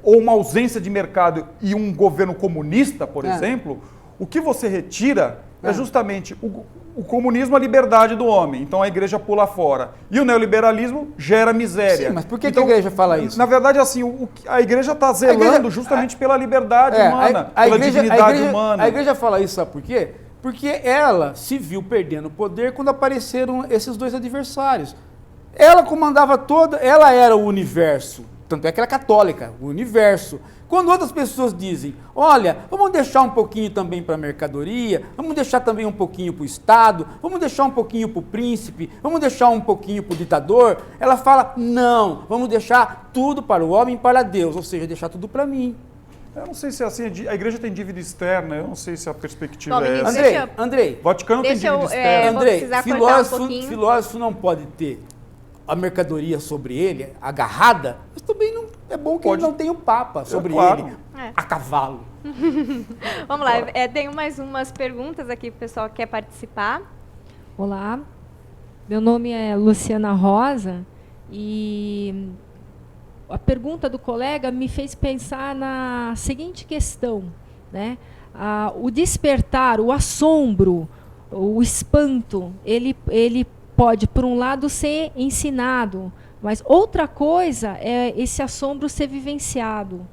ou uma ausência de mercado e um governo comunista, por exemplo, o que você retira é justamente o comunismo, a liberdade do homem. Então a igreja pula fora. E o neoliberalismo gera miséria. Sim, mas por que a igreja fala isso? Na verdade, assim, a igreja está zelando justamente pela liberdade humana, pela dignidade humana. A igreja fala isso, sabe por quê? Porque ela se viu perdendo poder quando apareceram esses dois adversários. Ela comandava ela era o universo. Tanto é que ela é católica, o universo. Quando outras pessoas dizem, olha, vamos deixar um pouquinho também para a mercadoria, vamos deixar também um pouquinho para o Estado, vamos deixar um pouquinho para o príncipe, vamos deixar um pouquinho para o ditador, ela fala, não, vamos deixar tudo para o homem e para Deus, ou seja, deixar tudo para mim. Eu não sei se é assim, a igreja tem dívida externa, eu não sei se a perspectiva é essa. Andrei, o Vaticano tem dívida externa. Andrei, filósofo não pode ter a mercadoria sobre ele, agarrada, mas também não é bom que ele não tenha o Papa sobre ele, a cavalo. Vamos lá, tenho mais umas perguntas aqui para o pessoal que quer participar. Olá, meu nome é Luciana Rosa e a pergunta do colega me fez pensar na seguinte questão, né? O despertar, o assombro, o espanto, ele pode, por um lado, ser ensinado, mas outra coisa é esse assombro ser vivenciado,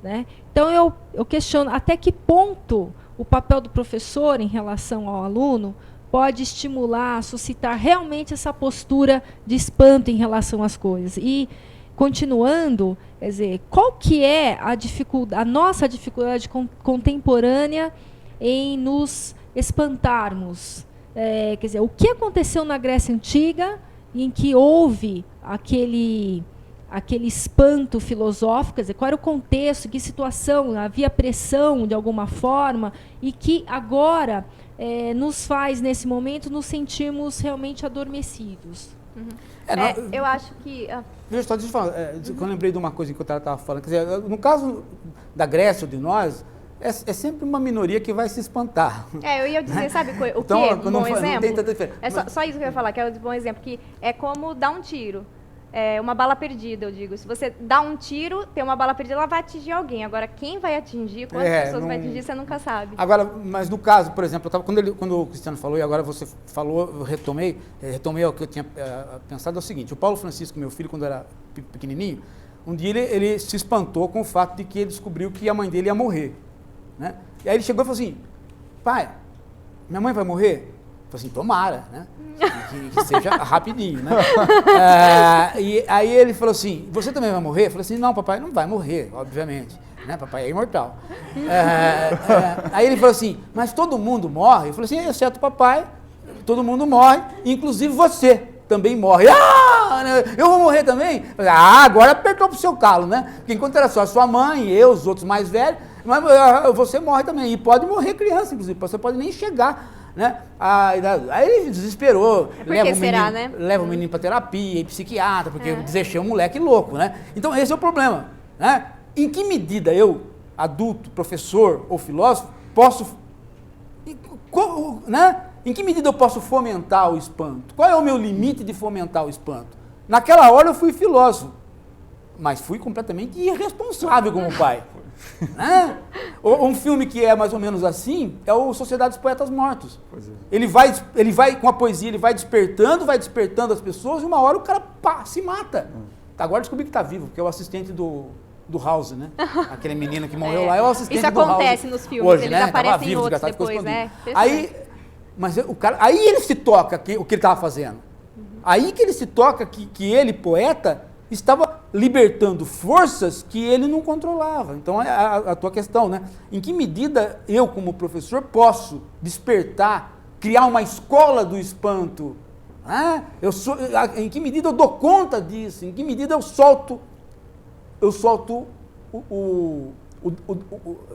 né? Então, eu questiono até que ponto o papel do professor em relação ao aluno pode estimular, suscitar realmente essa postura de espanto em relação às coisas. E, continuando, quer dizer, qual que é a nossa dificuldade contemporânea em nos espantarmos, quer dizer, o que aconteceu na Grécia Antiga em que houve aquele espanto filosófico, quer dizer, qual era o contexto, que situação, havia pressão de alguma forma, e que agora nos faz, nesse momento, nos sentirmos realmente adormecidos. Eu acho que... Deixa eu falar, eu lembrei de uma coisa que eu estava falando, quer dizer, no caso da Grécia ou de nós, é sempre uma minoria que vai se espantar. Eu ia dizer, sabe o então, que? Um bom exemplo? Não tem tanta diferença. Só isso que eu ia falar, que é um bom exemplo, que é como dar um tiro. Uma bala perdida, eu digo. Se você dá um tiro, tem uma bala perdida, ela vai atingir alguém. Agora, quem vai atingir, quantas pessoas vai atingir, você nunca sabe. Agora, mas no caso, por exemplo, quando o Cristiano falou, e agora você falou, eu retomei o que eu tinha pensado, é o seguinte: o Paulo Francisco, meu filho, quando era pequenininho, um dia ele se espantou com o fato de que ele descobriu que a mãe dele ia morrer. Né? E aí ele chegou e falou assim: pai, minha mãe vai morrer? Eu falei assim: tomara, né? Que seja rapidinho, né? E aí ele falou assim: você também vai morrer? Eu falei assim: não, papai não vai morrer, obviamente, né? Papai é imortal. Aí ele falou assim: mas todo mundo morre? Eu falei assim: exceto o papai, todo mundo morre, inclusive você também morre. Eu vou morrer também? Eu falei, agora apertou pro seu calo, né? Porque enquanto era só a sua mãe, eu, os outros mais velhos, mas você morre também, e pode morrer criança, inclusive, você pode nem chegar, né? Aí ele desesperou, leva o menino para terapia, e psiquiatra, porque desejei um moleque louco, né? Então esse é o problema, né? Em que medida eu, adulto, professor ou filósofo, posso, né? Em que medida eu posso fomentar o espanto? Qual é o meu limite de fomentar o espanto? Naquela hora eu fui filósofo, mas fui completamente irresponsável como pai. Né? Um filme que é mais ou menos assim é o Sociedade dos Poetas Mortos. Ele vai com a poesia, ele vai despertando as pessoas, e uma hora o cara se mata. Agora descobri que está vivo, porque é o assistente do House, né? Aquele menino que morreu lá é o assistente do House. Isso acontece nos filmes, hoje, eles né? aparecem em outros depois, né? Aí ele se toca o que ele estava fazendo. Aí que ele se toca que ele, poeta, estava libertando forças que ele não controlava. Então, é a tua questão, né? Em que medida eu, como professor, posso despertar, criar uma escola do espanto? Em que medida eu dou conta disso? Em que medida eu solto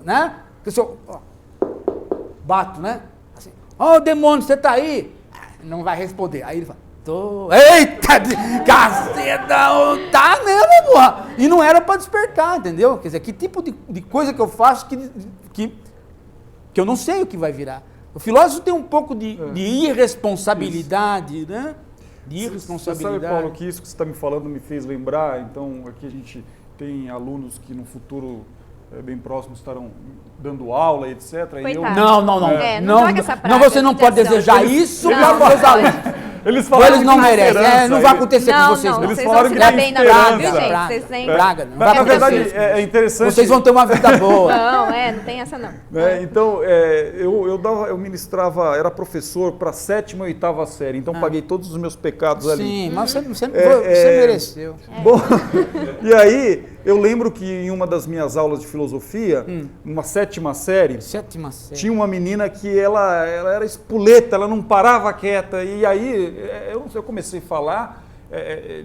né? Porque se eu bato, né? Assim, demônio, você tá aí? Não vai responder. Aí ele fala: eita, caceta, tá mesmo, porra. E não era para despertar, entendeu? Quer dizer, que tipo de coisa que eu faço que eu não sei o que vai virar. O filósofo tem um pouco de irresponsabilidade, né? De irresponsabilidade. Você sabe, Paulo, que isso que você está me falando me fez lembrar. Então, aqui a gente tem alunos que no futuro bem próximo estarão dando aula, etc. Coitado. E eu, não joga essa praga, você não pode desejar isso para os seus alunos. Eles falaram não merecem, não vai acontecer com vocês. Eles falaram que tem esperança. Na verdade, é interessante. Vocês vão ter uma vida boa. Não tem essa não. Então, eu ministrava, era professor para 7ª e 8ª série, então paguei todos os meus pecados ali. Sim, mas você mereceu. Bom, e aí, eu lembro que em uma das minhas aulas de filosofia, numa 7ª série, tinha uma menina que ela era espoleta, ela não parava quieta, e aí eu comecei a falar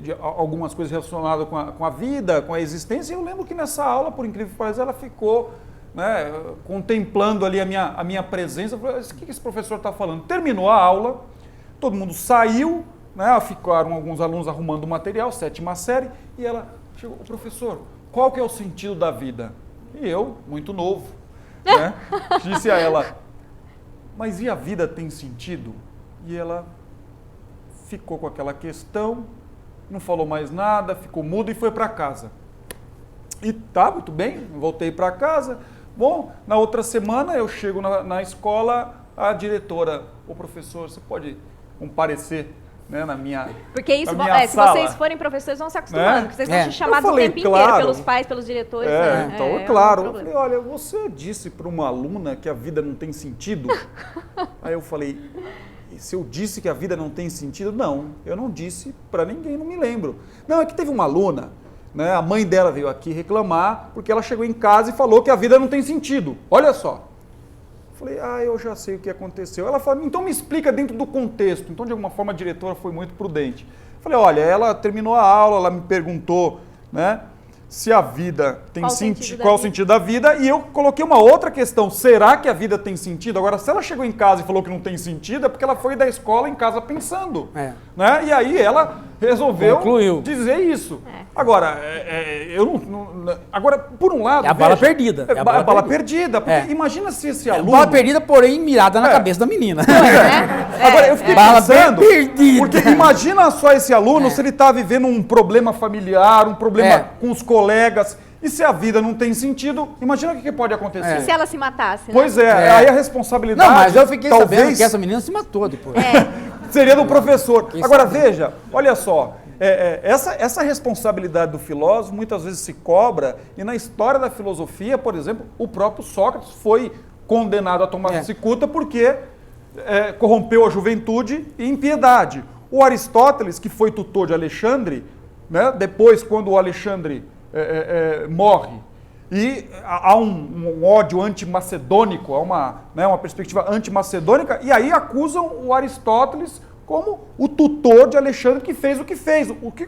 de algumas coisas relacionadas com a vida, com a existência, e eu lembro que nessa aula, por incrível que pareça, ela ficou, né, contemplando ali a minha presença. Eu falei: o que esse professor está falando? Terminou a aula, todo mundo saiu, né, ficaram alguns alunos arrumando o material, 7ª série, e ela chegou: professor, qual que é o sentido da vida? E eu, muito novo, né, disse a ela: mas e a vida tem sentido? E ela ficou com aquela questão, não falou mais nada, ficou muda e foi para casa. E tá, muito bem, voltei para casa. Bom, na outra semana eu chego na escola, a diretora: ô professor, você pode comparecer, né, na minha Porque isso, minha se sala, vocês forem professores, vão se acostumando, porque vocês vão ser chamados o tempo claro, inteiro pelos pais, pelos diretores. Então, claro. Eu falei: olha, você disse para uma aluna que a vida não tem sentido? Aí eu falei: se eu disse que a vida não tem sentido? Não, eu não disse para ninguém, não me lembro. Não, é que teve uma aluna, né, a mãe dela veio aqui reclamar porque ela chegou em casa e falou que a vida não tem sentido. Olha só. falei, eu já sei o que aconteceu. Ela falou, então me explica dentro do contexto. Então, de alguma forma, a diretora foi muito prudente. Falei, olha, ela terminou a aula, ela me perguntou, né, se a vida tem sentido, qual o sentido da vida, e eu coloquei uma outra questão, será que a vida tem sentido? Agora, se ela chegou em casa e falou que não tem sentido, é porque ela foi da escola em casa pensando, né? E aí ela resolveu dizer isso. Agora, agora, por um lado... É a bala perdida. É a bala perdida, porque imagina se esse aluno... Bala perdida, porém, mirada na cabeça da menina. Agora, eu fiquei pensando, porque imagina só esse aluno se ele está vivendo um problema familiar, um problema com os colegas, e se a vida não tem sentido, imagina o que pode acontecer. E se ela se matasse, né? Pois aí a responsabilidade... Não, mas eu fiquei sabendo que essa menina se matou depois. Seria do professor. Agora, veja, olha só, essa responsabilidade do filósofo muitas vezes se cobra, e na história da filosofia, por exemplo, o próprio Sócrates foi condenado a tomar cicuta porque corrompeu a juventude e impiedade. O Aristóteles, que foi tutor de Alexandre, né, depois, quando o Alexandre morre, e há um ódio antimacedônico, há uma perspectiva antimacedônica, e aí acusam o Aristóteles como o tutor de Alexandre que fez o que fez. O que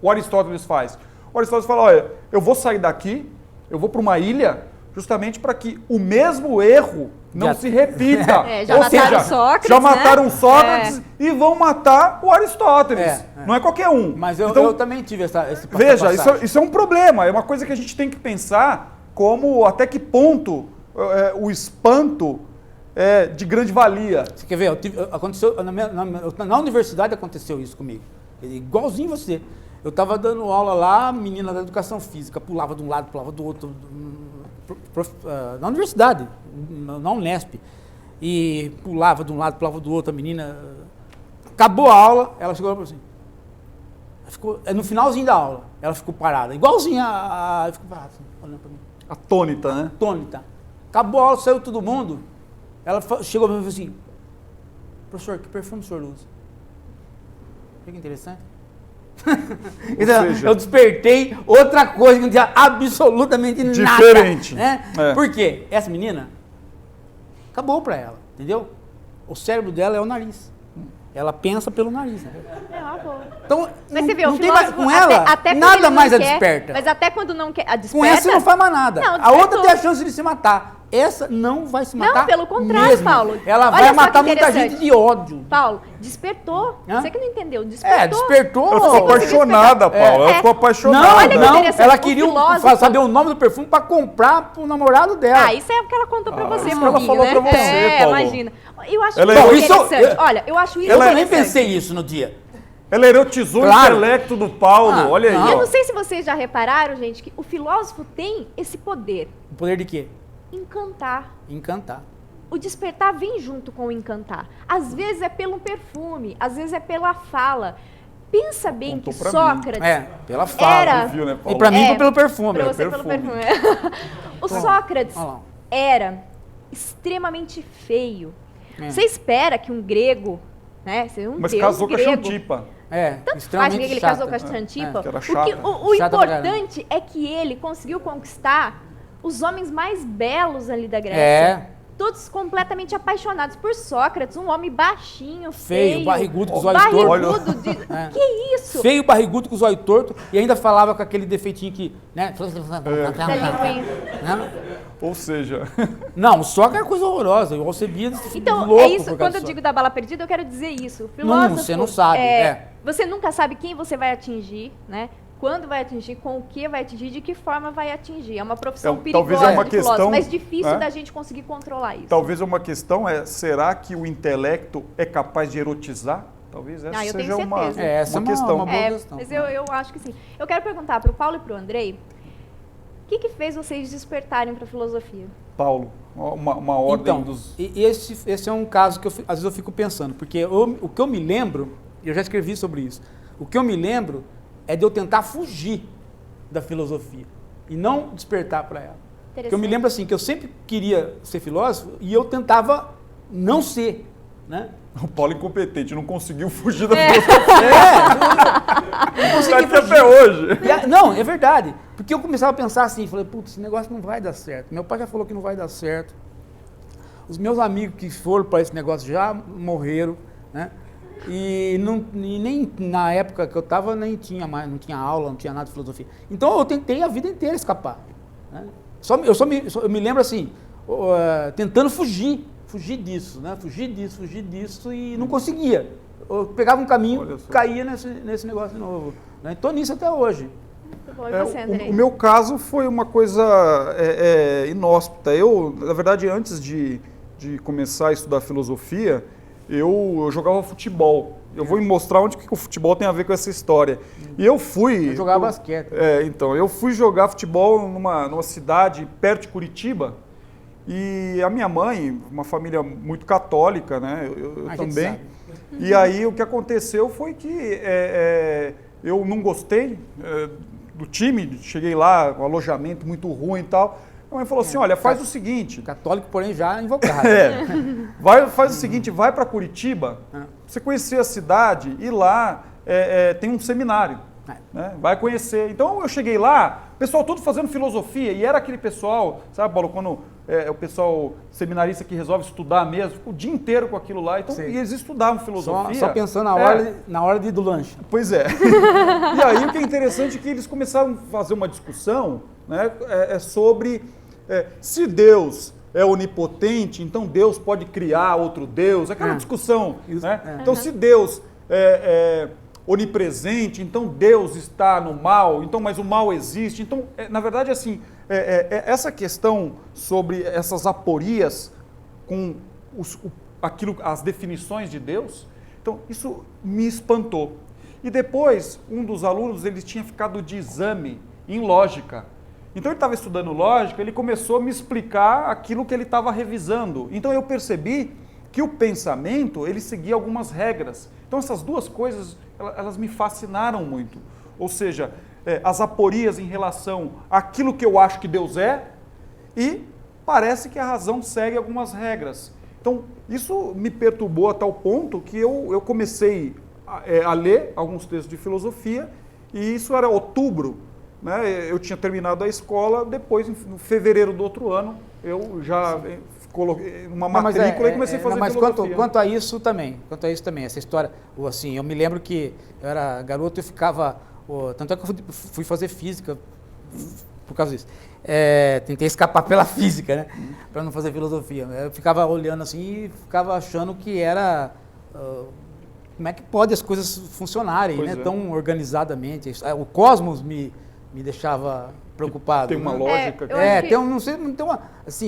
o Aristóteles faz? O Aristóteles fala, olha, eu vou sair daqui, eu vou para uma ilha, justamente para que o mesmo erro não se repita. Já mataram Sócrates, já mataram Sócrates e vão matar o Aristóteles. Não é qualquer um. Mas eu também tive esse veja, isso é um problema, é uma coisa que a gente tem que pensar como até que ponto o espanto é de grande valia. Você quer ver? Aconteceu, na universidade aconteceu isso comigo. Igualzinho você. Eu estava dando aula lá, menina da educação física, pulava de um lado, pulava do outro, na universidade, na Unesp, e pulava de um lado, pulava do outro, a menina... Acabou a aula, ela chegou lá e falou assim, no finalzinho da aula, ela ficou parada, igualzinho ficou parada, assim, olhando para mim. Atônita, né? Atônita. Acabou a aula, saiu todo mundo, ela chegou para mim e falou assim, professor, que perfume o senhor usa? Que interessante. Então, eu despertei outra coisa que não tinha absolutamente nada. Diferente. Né? Por quê? Essa menina acabou pra ela, entendeu? O cérebro dela é o nariz. Ela pensa pelo nariz. Né? Então, mas você vê, não tem mais, com ela, até nada mais a desperta. Mas até quando não quer, a desperta... Com essa não faz mais nada. Não, a outra tem a chance de se matar. Essa não vai se matar. Não, pelo contrário, mesmo. Paulo. Ela vai matar muita gente de ódio. Paulo, despertou. Você que não entendeu, despertou. Ela ficou apaixonada, Paulo. Ela ficou apaixonada. Não, ela queria saber o nome do perfume para comprar pro namorado dela. Isso é o que ela contou pra você. Isso que ela falou pra você, Paulo. Imagina. Eu acho isso interessante. Olha, eu acho isso interessante. Eu nem pensei isso no dia. Ela erotizou o intelecto do Paulo, olha aí. Eu não sei se vocês já repararam, gente, que o filósofo tem esse poder. O poder de quê? Encantar. O despertar vem junto com o encantar. Às vezes é pelo perfume, às vezes é pela fala. Pensa bem que Sócrates... pela fala. Viu, né, e pra mim foi pelo perfume. Pra você pelo perfume. O Sócrates era extremamente feio. Você espera que um grego, né? Mas casou com a Xantipa. Tanto faz que ele casou com a Xantipa. O importante é que ele conseguiu conquistar os homens mais belos ali da Grécia. Todos completamente apaixonados por Sócrates, um homem baixinho, feio, barrigudo com os olhos tortos. Que isso? Feio, barrigudo com os olhos tortos e ainda falava com aquele defeitinho que, né? Ou seja... Não, o Sócrates é coisa horrorosa. O Alcebiades então, louco isso. Quando eu digo da bala perdida, eu quero dizer isso. O filósofo, você não sabe. Você nunca sabe quem você vai atingir, né? Quando vai atingir, com o que vai atingir, de que forma vai atingir. É uma profissão perigosa, talvez uma questão, mas difícil da gente conseguir controlar isso. Talvez uma questão será que o intelecto é capaz de erotizar? Talvez essa seja uma questão. Uma boa questão. Mas eu acho que sim. Eu quero perguntar para o Paulo e para o Andrei, o que fez vocês despertarem para a filosofia? Paulo, uma ordem dos... Esse é um caso que às vezes eu fico pensando, porque o que eu me lembro, eu já escrevi sobre isso, o que eu me lembro é de eu tentar fugir da filosofia e não despertar para ela. Porque eu me lembro assim, que eu sempre queria ser filósofo e eu tentava não ser, né? O Paulo é incompetente, não conseguiu fugir da filosofia. Não consegui fugir. Até hoje. Não, é verdade. Porque eu começava a pensar assim, falei, putz, esse negócio não vai dar certo. Meu pai já falou que não vai dar certo. Os meus amigos que foram para esse negócio já morreram, né? E nem na época que eu estava nem tinha mais, não tinha aula, não tinha nada de filosofia. Então eu tentei a vida inteira escapar, né? Eu me lembro assim, tentando fugir disso, né? Fugir disso e não conseguia. Eu pegava um caminho, caía nesse negócio de novo, né? Estou nisso até hoje. Muito bom. E você, Andrei? O meu caso foi uma coisa inóspita. Eu, na verdade, antes de começar a estudar filosofia, eu jogava futebol. Eu vou mostrar onde que o futebol tem a ver com essa história. E eu fui... Eu jogava basquete. Então, eu fui jogar futebol numa cidade perto de Curitiba. E a minha mãe, uma família muito católica, né? Eu também. Sabe. E aí o que aconteceu foi que eu não gostei do time, cheguei lá, um alojamento muito ruim e tal. A mãe falou assim, olha, faz o seguinte... Católico, porém, já invocado. Faz o seguinte, vai para Curitiba, você conhecer a cidade e lá tem um seminário, né? Vai conhecer. Então eu cheguei lá, o pessoal todo fazendo filosofia, e era aquele pessoal, sabe, Paulo, quando o pessoal seminarista que resolve estudar mesmo, fica o dia inteiro com aquilo lá, então, e eles estudavam filosofia. Só pensando na hora de ir do lanche. Pois é. E aí o que é interessante é que eles começaram a fazer uma discussão, né, sobre se Deus é onipotente, então Deus pode criar outro Deus, aquela discussão. Né? Então se Deus é onipresente, então Deus está no mal, então, mas o mal existe. Então, na verdade, assim, essa questão sobre essas aporias com as definições de Deus, então isso me espantou. E depois, um dos alunos, ele tinha ficado de exame em lógica. Então ele estava estudando lógica, ele começou a me explicar aquilo que ele estava revisando. Então eu percebi que o pensamento, ele seguia algumas regras. Então essas duas coisas, elas me fascinaram muito. Ou seja, as aporias em relação àquilo que eu acho que Deus é, e parece que a razão segue algumas regras. Então isso me perturbou a tal ponto que eu comecei a ler alguns textos de filosofia, e isso era outubro. Né? Eu tinha terminado a escola, depois, em fevereiro do outro ano, eu já coloquei uma matrícula e comecei a fazer filosofia. Mas quanto a isso também, essa história, assim, eu me lembro que eu era garoto e ficava, tanto é que eu fui fazer física por causa disso. Tentei escapar pela física, né? Para não fazer filosofia. Eu ficava olhando assim e ficava achando que era... como é que pode as coisas funcionarem, né? Tão organizadamente. O cosmos me deixava preocupado. Tem uma né? lógica.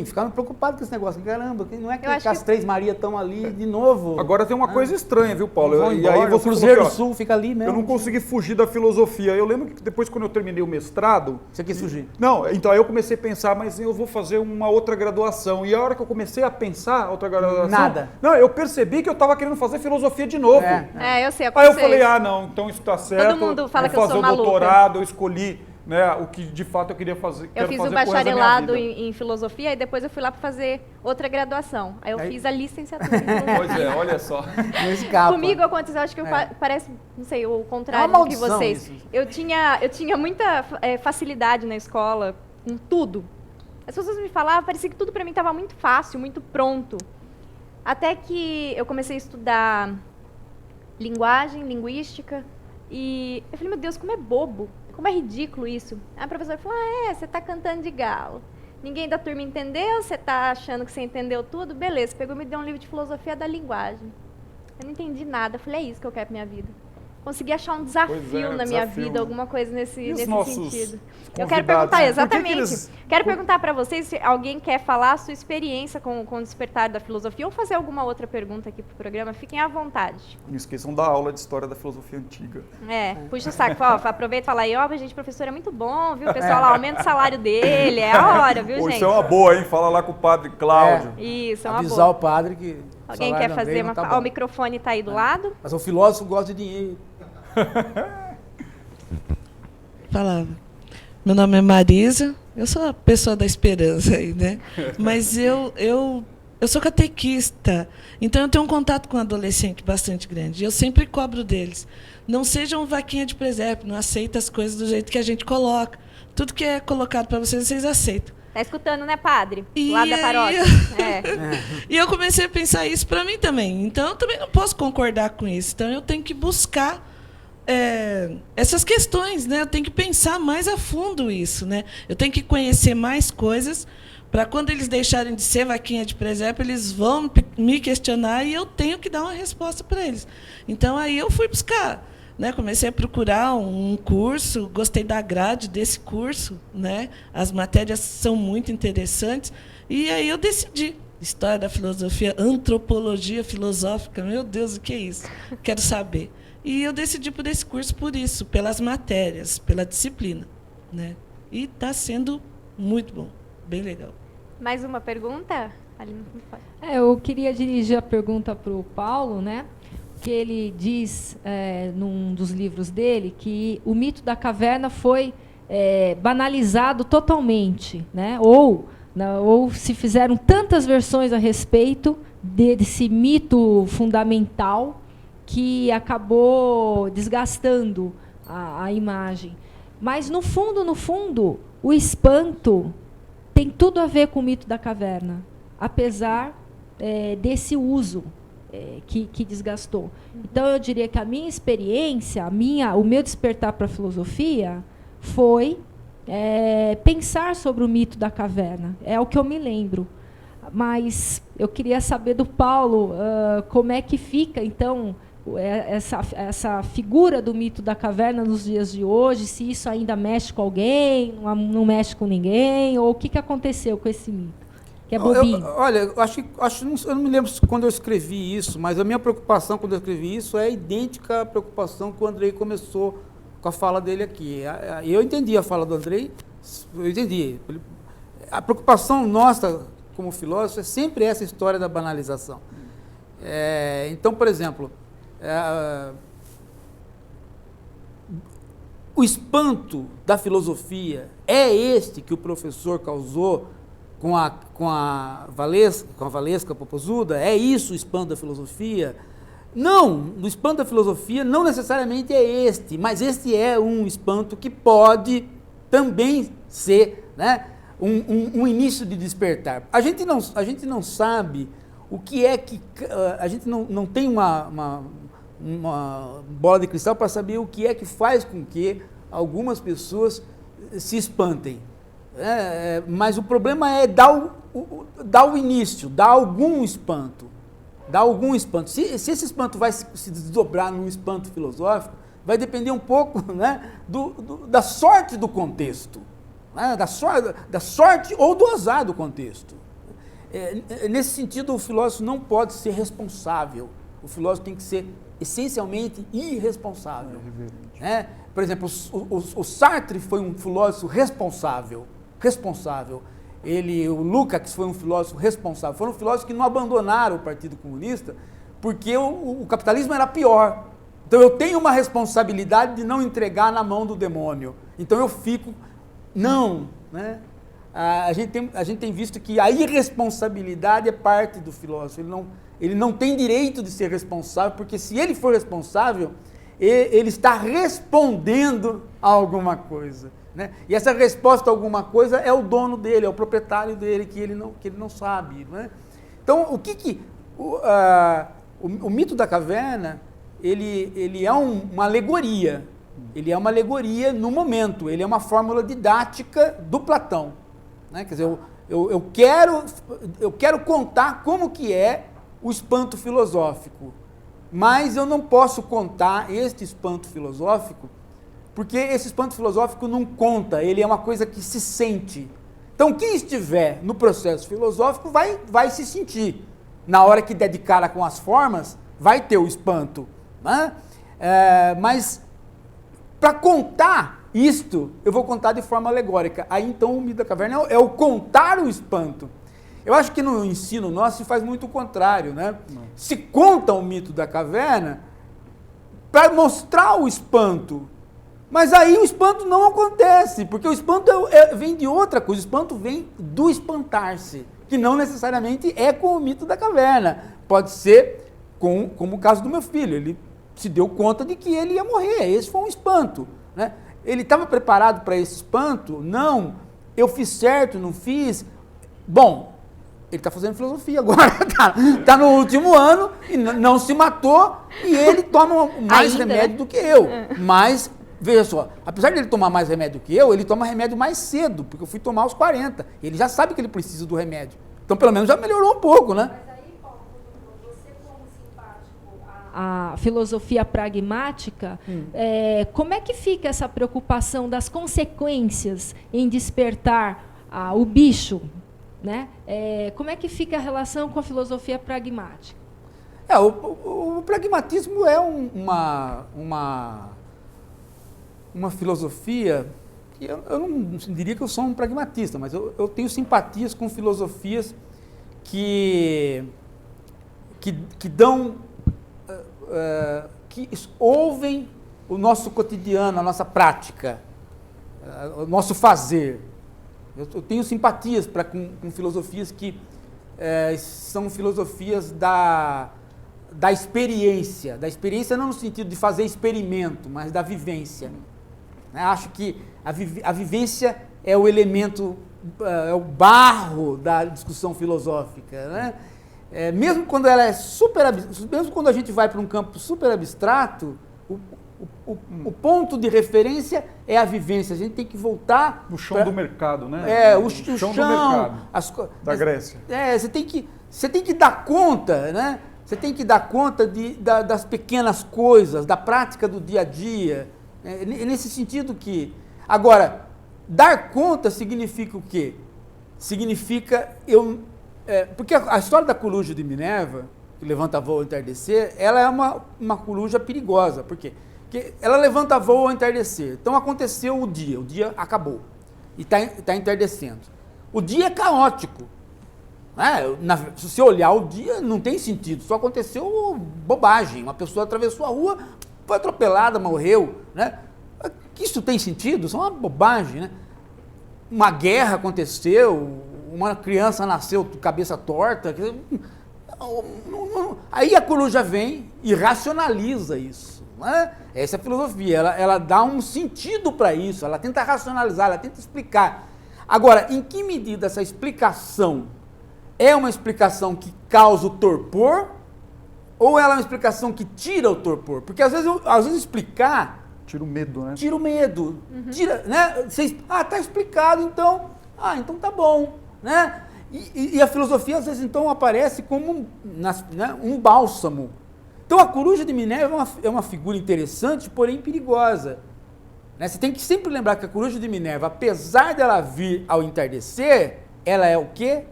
Ficava preocupado com esse negócio. Caramba, não é que as Três Marias estão ali de novo. Agora tem uma coisa estranha, viu, Paulo? E aí o Cruzeiro do Sul fica ali mesmo. Eu não consegui fugir da filosofia. Eu lembro que depois, quando eu terminei o mestrado... Você quis fugir? Não, então aí eu comecei a pensar, mas eu vou fazer uma outra graduação. E a hora que eu comecei a pensar outra graduação... Nada. Não, eu percebi que eu estava querendo fazer filosofia de novo. Eu sei. Aí eu falei, não, então isso está certo. Todo mundo fala que eu vou sou fazer o maluca. doutorado, eu escolhi... Né, o que de fato eu queria fazer. Eu fiz o bacharelado em filosofia e depois eu fui lá para fazer outra graduação. Aí eu fiz a licenciatura em filosofia. Pois olha só. Não escapa. Comigo aconteceu, acho que parece, não sei, o contrário do que vocês. Isso. Eu tinha muita facilidade na escola com tudo. As pessoas me falavam, parecia que tudo para mim estava muito fácil, muito pronto. Até que eu comecei a estudar linguística, e eu falei, meu Deus, como é bobo. Como é ridículo isso. A professora falou, você está cantando de galo. Ninguém da turma entendeu, você está achando que você entendeu tudo? Beleza, pegou e me deu um livro de filosofia da linguagem. Eu não entendi nada, eu falei, é isso que eu quero para minha vida. Consegui achar um desafio na minha vida, alguma coisa nesse sentido. Eu quero perguntar, exatamente. Quero perguntar para vocês se alguém quer falar a sua experiência com o despertar da filosofia ou fazer alguma outra pergunta aqui para o programa. Fiquem à vontade. Não esqueçam da aula de história da filosofia antiga. Puxa o saco. Aproveita e fala aí, gente, professor é muito bom, viu? O pessoal lá aumenta o salário dele, é a hora, viu, gente? Isso é uma boa, hein? Fala lá com o padre Cláudio. Isso, é uma boa. Avisar o padre que... Alguém quer fazer uma... o microfone está aí do lado. Mas o filósofo gosta de dinheiro. Falava. Meu nome é Marisa, eu sou a pessoa da esperança aí, né? Mas eu eu sou catequista, então eu tenho um contato com adolescente bastante grande. Eu sempre cobro deles. Não sejam vaquinha de presépio, não aceita as coisas do jeito que a gente coloca. Tudo que é colocado para vocês, vocês aceitam. Tá escutando, né, padre? E Lá da aí- paróquia. É. E eu comecei a pensar isso para mim também. Então, eu também não posso concordar com isso. Então, eu tenho que buscar essas questões, né? Eu tenho que pensar mais a fundo isso, né? Eu tenho que conhecer mais coisas para quando eles deixarem de ser vaquinha de presépio, eles vão me questionar e eu tenho que dar uma resposta para eles. Então, aí eu fui buscar, né? Comecei a procurar um curso, gostei da grade desse curso, né? As matérias são muito interessantes e aí eu decidi. História da filosofia, antropologia filosófica, meu Deus, o que é isso? Quero saber. E eu decidi por esse curso por isso, pelas matérias, pela disciplina, né? E está sendo muito bom, bem legal. Mais uma pergunta? Ali no... Eu queria dirigir a pergunta para o Paulo, né? Que ele diz, num dos livros dele, que o mito da caverna foi banalizado totalmente, né? Ou se fizeram tantas versões a respeito desse mito fundamental que acabou desgastando a imagem. Mas, no fundo, o espanto tem tudo a ver com o mito da caverna, apesar desse uso que desgastou. Então, eu diria que a minha experiência, o meu despertar para a filosofia foi pensar sobre o mito da caverna. É o que eu me lembro. Mas eu queria saber do Paulo como é que fica, então, essa figura do mito da caverna nos dias de hoje, se isso ainda mexe com alguém, não mexe com ninguém, ou o que aconteceu com esse mito, que é bobinho. Olha, eu não me lembro quando eu escrevi isso, mas a minha preocupação quando eu escrevi isso é idêntica à preocupação que o Andrei começou com a fala dele aqui. Eu entendi a fala do Andrei, eu entendi. A preocupação nossa como filósofo é sempre essa história da banalização. Então, por exemplo, o espanto da filosofia é este que o professor causou com a Valesca Popozuda? É isso o espanto da filosofia? Não, o espanto da filosofia não necessariamente é este, mas este é um espanto que pode também ser, né, um início de despertar. A gente não sabe o que é que... A gente não tem uma bola de cristal para saber o que é que faz com que algumas pessoas se espantem. Mas o problema é dar o início, dar algum espanto. Se esse espanto vai se desdobrar num espanto filosófico, vai depender um pouco, né, da sorte do contexto, né, da sorte ou do azar do contexto. Nesse sentido, o filósofo não pode ser responsável. O filósofo tem que ser essencialmente irresponsável. Né? Por exemplo, o Sartre foi um filósofo responsável. O Lukács foi um filósofo responsável. Foram filósofos que não abandonaram o Partido Comunista porque o capitalismo era pior. Então eu tenho uma responsabilidade de não entregar na mão do demônio. Então eu fico... Não, né? A gente tem visto que a irresponsabilidade é parte do filósofo. Ele não tem direito de ser responsável, porque se ele for responsável, ele está respondendo a alguma coisa. Né? E essa resposta a alguma coisa é o dono dele, é o proprietário dele, que ele não sabe. Né? Então, o mito da caverna, ele é uma alegoria. Ele é uma alegoria no momento, ele é uma fórmula didática do Platão. Né? Quer dizer, eu quero contar como que é o espanto filosófico, mas eu não posso contar este espanto filosófico, porque esse espanto filosófico não conta, ele é uma coisa que se sente. Então, quem estiver no processo filosófico vai se sentir. Na hora que der de cara com as formas, vai ter o espanto. Né? Mas, para contar isto, eu vou contar de forma alegórica. Aí, então, o mito da caverna é o contar o espanto. Eu acho que no ensino nosso se faz muito o contrário, né? Se conta o mito da caverna para mostrar o espanto. Mas aí o espanto não acontece, porque o espanto vem de outra coisa, o espanto vem do espantar-se. que não necessariamente é com o mito da caverna. Pode ser como o caso do meu filho. Ele se deu conta de que ele ia morrer. Esse foi um espanto, né? Ele estava preparado para esse espanto? Não. Eu fiz certo, não fiz? Bom, ele está fazendo filosofia agora, está no último ano e não se matou e ele toma mais Ainda, remédio né? do que eu. Mas, veja só, apesar de ele tomar mais remédio que eu, ele toma remédio mais cedo, porque eu fui tomar aos 40. Ele já sabe que ele precisa do remédio. Então, pelo menos, já melhorou um pouco, né? A filosofia pragmática, como é que fica essa preocupação das consequências em despertar o bicho, né? Como é que fica a relação com a filosofia pragmática? O pragmatismo é uma filosofia que eu não diria que eu sou um pragmatista, mas eu tenho simpatias com filosofias que dão que ouvem o nosso cotidiano, a nossa prática, o nosso fazer. Eu tenho simpatias com filosofias que são filosofias da experiência. Da experiência não no sentido de fazer experimento, mas da vivência. Acho que a vivência é o elemento, é o barro da discussão filosófica, né? Mesmo quando ela é mesmo quando a gente vai para um campo super abstrato, o ponto de referência é a vivência. A gente tem que voltar no chão do mercado, né? O chão do mercado da Grécia. Você tem que dar conta, né? Você tem que dar conta das pequenas coisas, da prática do dia a dia. Nesse sentido que... Agora, dar conta significa o quê? Significa porque a história da coruja de Minerva, que levanta voo ao entardecer, ela é uma coruja perigosa. Por quê? Porque ela levanta voo ao entardecer. Então aconteceu o dia acabou. E está entardecendo. O dia é caótico. Se você olhar o dia, não tem sentido. Só aconteceu bobagem. Uma pessoa atravessou a rua, foi atropelada, morreu. Né? Isso tem sentido? Isso é uma bobagem. Né? Uma guerra aconteceu, uma criança nasceu com cabeça torta. Aí a coruja vem e racionaliza isso. Né? Essa é a filosofia. Ela dá um sentido para isso, ela tenta racionalizar, ela tenta explicar. Agora, em que medida essa explicação é uma explicação que causa o torpor ou ela é uma explicação que tira o torpor? Porque às vezes explicar... Tira o medo, né? Tira o medo. Tira, né? Tá explicado, então... então tá bom. Né? E a filosofia, às vezes, então, aparece como um bálsamo. Então, a coruja de Minerva é uma figura interessante, porém perigosa. Né? Você tem que sempre lembrar que a coruja de Minerva, apesar dela vir ao entardecer, ela é o quê?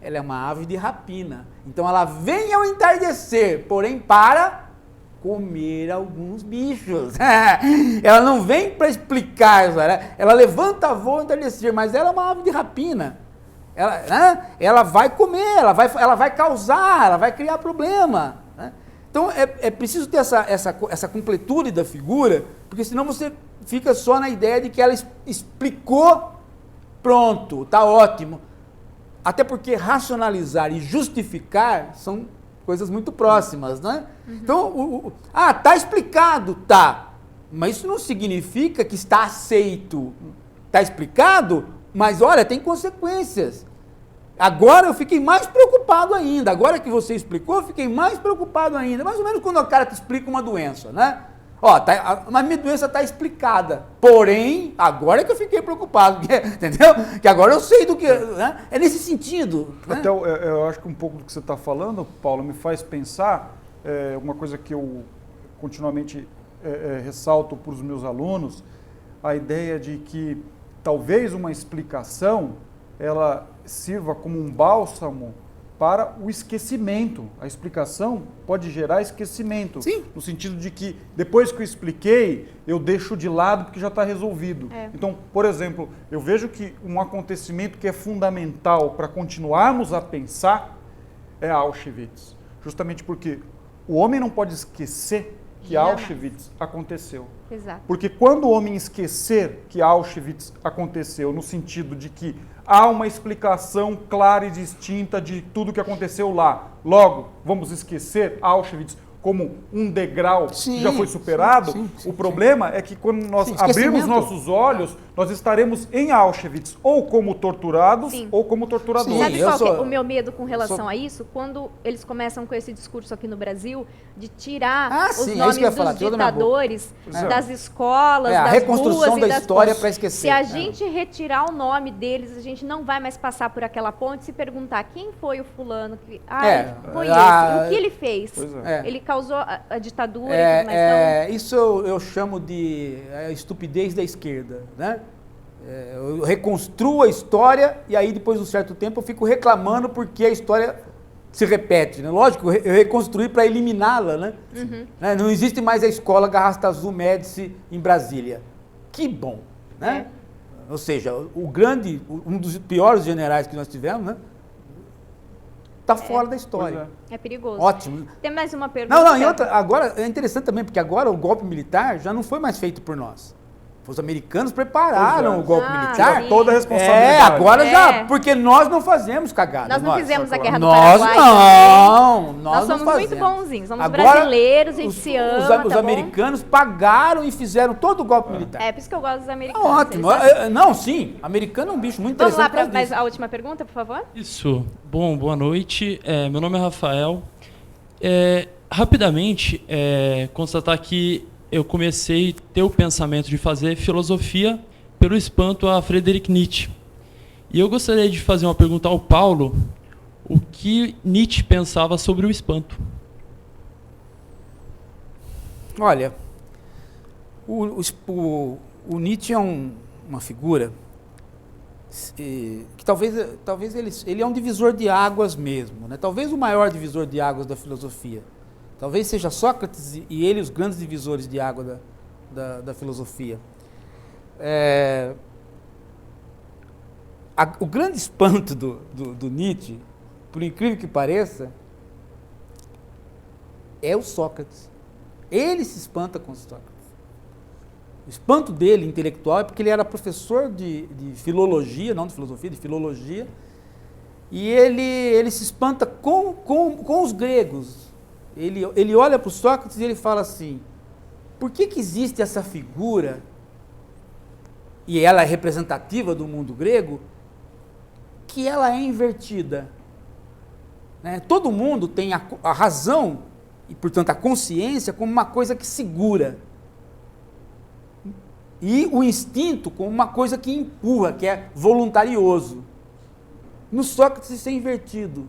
Ela é uma ave de rapina. Então, ela vem ao entardecer, porém para comer alguns bichos. Ela não vem para explicar, ela levanta voo ao entardecer, mas ela é uma ave de rapina. Ela vai comer, ela vai causar, ela vai criar problema. Né? Então, é preciso ter essa completude da figura, porque senão você fica só na ideia de que ela explicou, pronto, está ótimo. Até porque racionalizar e justificar são coisas muito próximas, né? Então, tá explicado, tá. Mas isso não significa que está aceito. Está explicado, mas olha, tem consequências. Agora eu fiquei mais preocupado ainda. Agora que você explicou, eu fiquei mais preocupado ainda. Mais ou menos quando o cara te explica uma doença, né? Mas minha doença está explicada. Porém, agora é que eu fiquei preocupado, entendeu? Que agora eu sei do que... Né? É nesse sentido. Né? Até eu acho que um pouco do que você está falando, Paulo, me faz pensar uma coisa que eu continuamente ressalto para os meus alunos, a ideia de que talvez uma explicação ela sirva como um bálsamo para o esquecimento. A explicação pode gerar esquecimento. Sim. No sentido de que, depois que eu expliquei, eu deixo de lado porque já está resolvido. Então, por exemplo, eu vejo que um acontecimento que é fundamental para continuarmos a pensar é Auschwitz. Justamente porque o homem não pode esquecer que Jamais. Auschwitz aconteceu. Exato. Porque quando o homem esquecer que Auschwitz aconteceu, no sentido de que há uma explicação clara e distinta de tudo que aconteceu lá, logo, vamos esquecer Auschwitz como um degrau Sim, que já foi superado, sim, o problema é que quando nós Sim, abrirmos esquecimento. nossos olhos, nós estaremos em Auschwitz ou como torturados Sim. ou como torturadores. Sim, Sabe eu qual que é sou- o meu medo com relação sou- a isso? Quando eles começam com esse discurso aqui no Brasil de tirar Ah, os sim, é isso nomes que eu ia falar, dos tirou da minha boca. ditadores, Pois é. das escolas, É, a das reconstrução ruas da e das história pontes. para esquecer. Se a É. gente retirar o nome deles, a gente não vai mais passar por aquela ponte e se perguntar quem foi o fulano que foi esse, e o que ele fez? Pois é. É. Ele causou a ditadura e tudo mais. Então, Isso eu chamo de estupidez da esquerda, né? Eu reconstruo a história e aí depois de um certo tempo eu fico reclamando porque a história se repete, né? Lógico, eu reconstruí para eliminá-la, né? Né? Não existe mais a escola Garrastazu Médici em Brasília. Que bom, né? Ou seja, um dos piores generais que nós tivemos, né? Tá fora da história. é perigoso. Ótimo. Tem mais uma pergunta? Não, e outra, agora é interessante também, porque agora o golpe militar já não foi mais feito por nós. Os americanos prepararam Pois é. o golpe Ah, militar. sim. Toda a responsabilidade. Agora É. já, porque nós não fazemos cagada. Nós não fizemos a guerra do Nós Paraguai. não, Nós nós não somos muito fazemos. bonzinhos, somos Agora, brasileiros, a gente se ama, Os tá bom? americanos pagaram e fizeram todo o golpe militar. É por isso que eu gosto dos americanos. Ótimo. eles sabem. Não, sim, americano é um bicho muito Vamos lá interessante. para por causa mais disso. a última pergunta, por favor? Isso. Bom, boa noite. Meu nome é Rafael. Rapidamente, constatar que eu comecei a ter o pensamento de fazer filosofia pelo espanto a Friedrich Nietzsche. E eu gostaria de fazer uma pergunta ao Paulo, o que Nietzsche pensava sobre o espanto. Olha, o Nietzsche é uma figura que talvez ele é um divisor de águas mesmo, né? Talvez o maior divisor de águas da filosofia. Talvez seja Sócrates e ele os grandes divisores de água da filosofia. O grande espanto do Nietzsche, por incrível que pareça, é o Sócrates. Ele se espanta com o Sócrates. O espanto dele, intelectual, é porque ele era professor de filologia, não de filosofia, de filologia, e ele se espanta com os gregos. Ele olha para o Sócrates e ele fala assim, por que existe essa figura, e ela é representativa do mundo grego, que ela é invertida? Né? Todo mundo tem a razão, e portanto a consciência, como uma coisa que segura. E o instinto como uma coisa que empurra, que é voluntarioso. No Sócrates isso é invertido.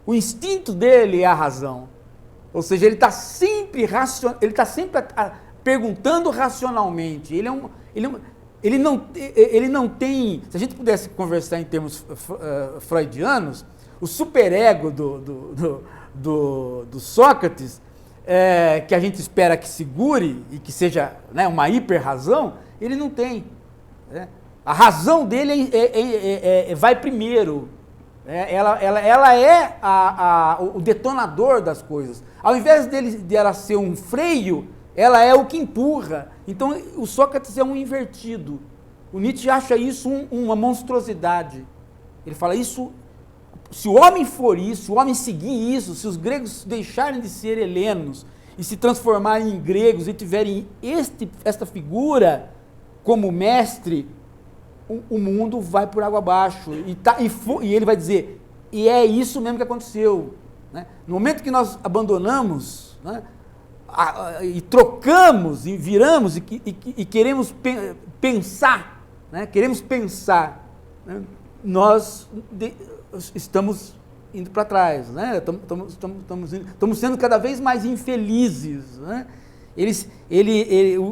O instinto dele é a razão. Ou seja, ele está sempre, perguntando racionalmente. Ele não tem... Se a gente pudesse conversar em termos freudianos, o superego do Sócrates, que a gente espera que segure e que seja, né, uma hiper-razão, ele não tem. Né? A razão dele vai primeiro. Ela é o detonador das coisas. Ao invés de ela ser um freio, ela é o que empurra. Então, o Sócrates é um invertido. O Nietzsche acha isso uma monstruosidade. Ele fala, isso, se o homem for isso, se o homem seguir isso, se os gregos deixarem de ser helenos e se transformarem em gregos e tiverem esta figura como mestre, o mundo vai por água abaixo. E ele vai dizer, e é isso mesmo que aconteceu. Né? No momento que nós abandonamos, né, e trocamos, e viramos, e queremos pensar, né, né, nós estamos indo para trás, né? Estamos sendo cada vez mais infelizes. Né?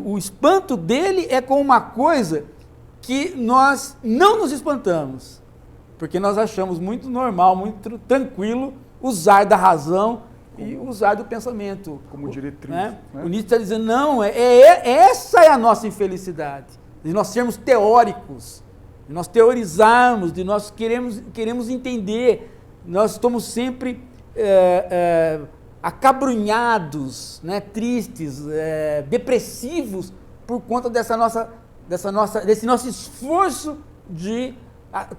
O espanto dele é com uma coisa que nós não nos espantamos, porque nós achamos muito normal, muito tranquilo usar da razão e usar do pensamento. Como diretriz. Né? Né? O Nietzsche está dizendo, não, essa é a nossa infelicidade, de nós sermos teóricos, de nós teorizarmos, de nós queremos entender, nós estamos sempre acabrunhados, né, tristes, depressivos, por conta desse nosso esforço de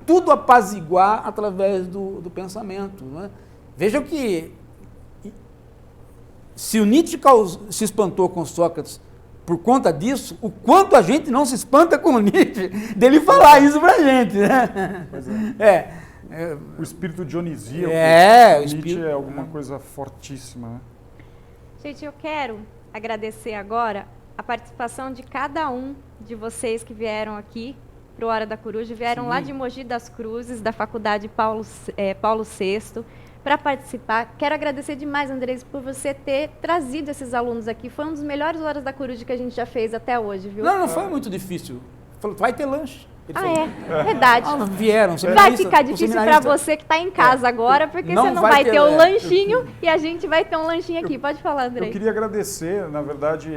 tudo apaziguar através do pensamento. Né? Vejam que se o Nietzsche se espantou com Sócrates por conta disso, o quanto a gente não se espanta com o Nietzsche dele falar isso pra gente. Né? O espírito dionisíaco, o Nietzsche espírito, é alguma coisa fortíssima. Né? Gente, eu quero agradecer agora a participação de cada um de vocês que vieram aqui para o Hora da Coruja, vieram lá de Mogi das Cruzes, da Faculdade Paulo VI, para participar. Quero agradecer demais, Andrés, por você ter trazido esses alunos aqui. Foi um dos melhores Horas da Coruja que a gente já fez até hoje, viu? Não foi muito difícil. Falou, vai ter lanche. Verdade. Vieram. Vai ficar difícil para você que está em casa agora, porque você não vai ter o lanchinho e a gente vai ter um lanchinho aqui. Pode falar, André. Eu queria agradecer, na verdade,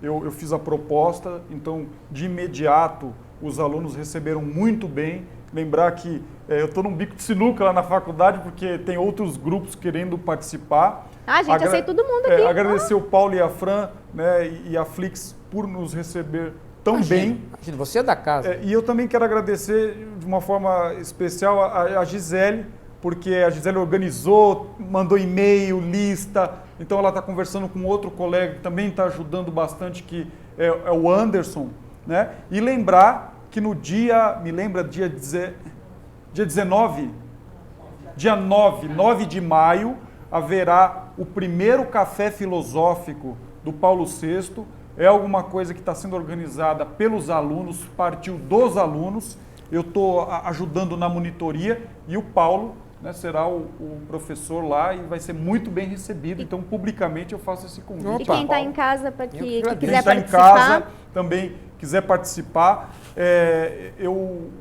eu fiz a proposta, então, de imediato, os alunos receberam muito bem. Lembrar que eu estou num bico de sinuca lá na faculdade, porque tem outros grupos querendo participar. Gente, aceita todo mundo aqui. Agradecer o Paulo e a Fran, né, e a Flix por nos receber tão bem. Imagina, você é da casa. E eu também quero agradecer de uma forma especial a Gisele, porque a Gisele organizou, mandou e-mail, lista, então ela está conversando com outro colega que também está ajudando bastante, que é o Anderson. Né? E lembrar que no dia 9 de maio, haverá o primeiro café filosófico do Paulo VI. É alguma coisa que está sendo organizada pelos alunos, partiu dos alunos. Eu estou ajudando na monitoria e o Paulo, né, será o professor lá e vai ser muito bem recebido. Então, publicamente, eu faço esse convite. E quem está em casa, para que quiser quem está participar? em casa também quiser participar.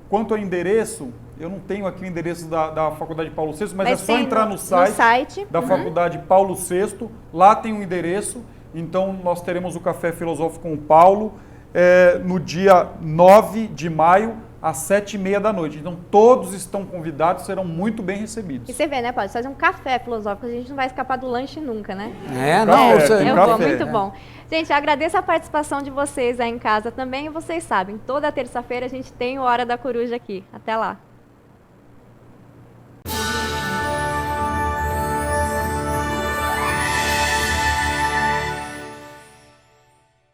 Quanto ao endereço, eu não tenho aqui o endereço da Faculdade Paulo VI, mas é só entrar no site da Faculdade Paulo VI. Lá tem um endereço. Então, nós teremos o Café Filosófico com o Paulo no dia 9 de maio, às 7h30 da noite. Então, todos estão convidados, serão muito bem recebidos. E você vê, né, pode fazer um café filosófico, a gente não vai escapar do lanche nunca, né? Muito bom. Gente, agradeço a participação de vocês aí em casa também, e vocês sabem, toda terça-feira a gente tem o Hora da Coruja aqui. Até lá.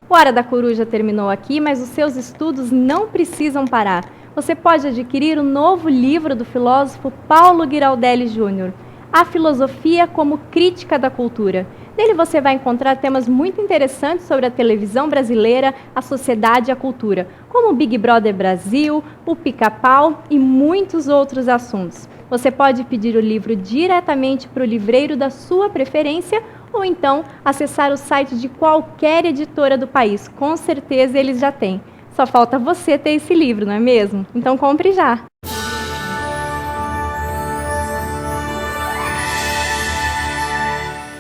O Hora da Coruja terminou aqui, mas os seus estudos não precisam parar. Você pode adquirir o novo livro do filósofo Paulo Giraldelli Júnior, A Filosofia como Crítica da Cultura. Nele você vai encontrar temas muito interessantes sobre a televisão brasileira, a sociedade e a cultura, como o Big Brother Brasil, o Pica-Pau e muitos outros assuntos. Você pode pedir o livro diretamente para o livreiro da sua preferência ou então acessar o site de qualquer editora do país. Com certeza eles já têm. Só falta você ter esse livro, não é mesmo? Então compre já!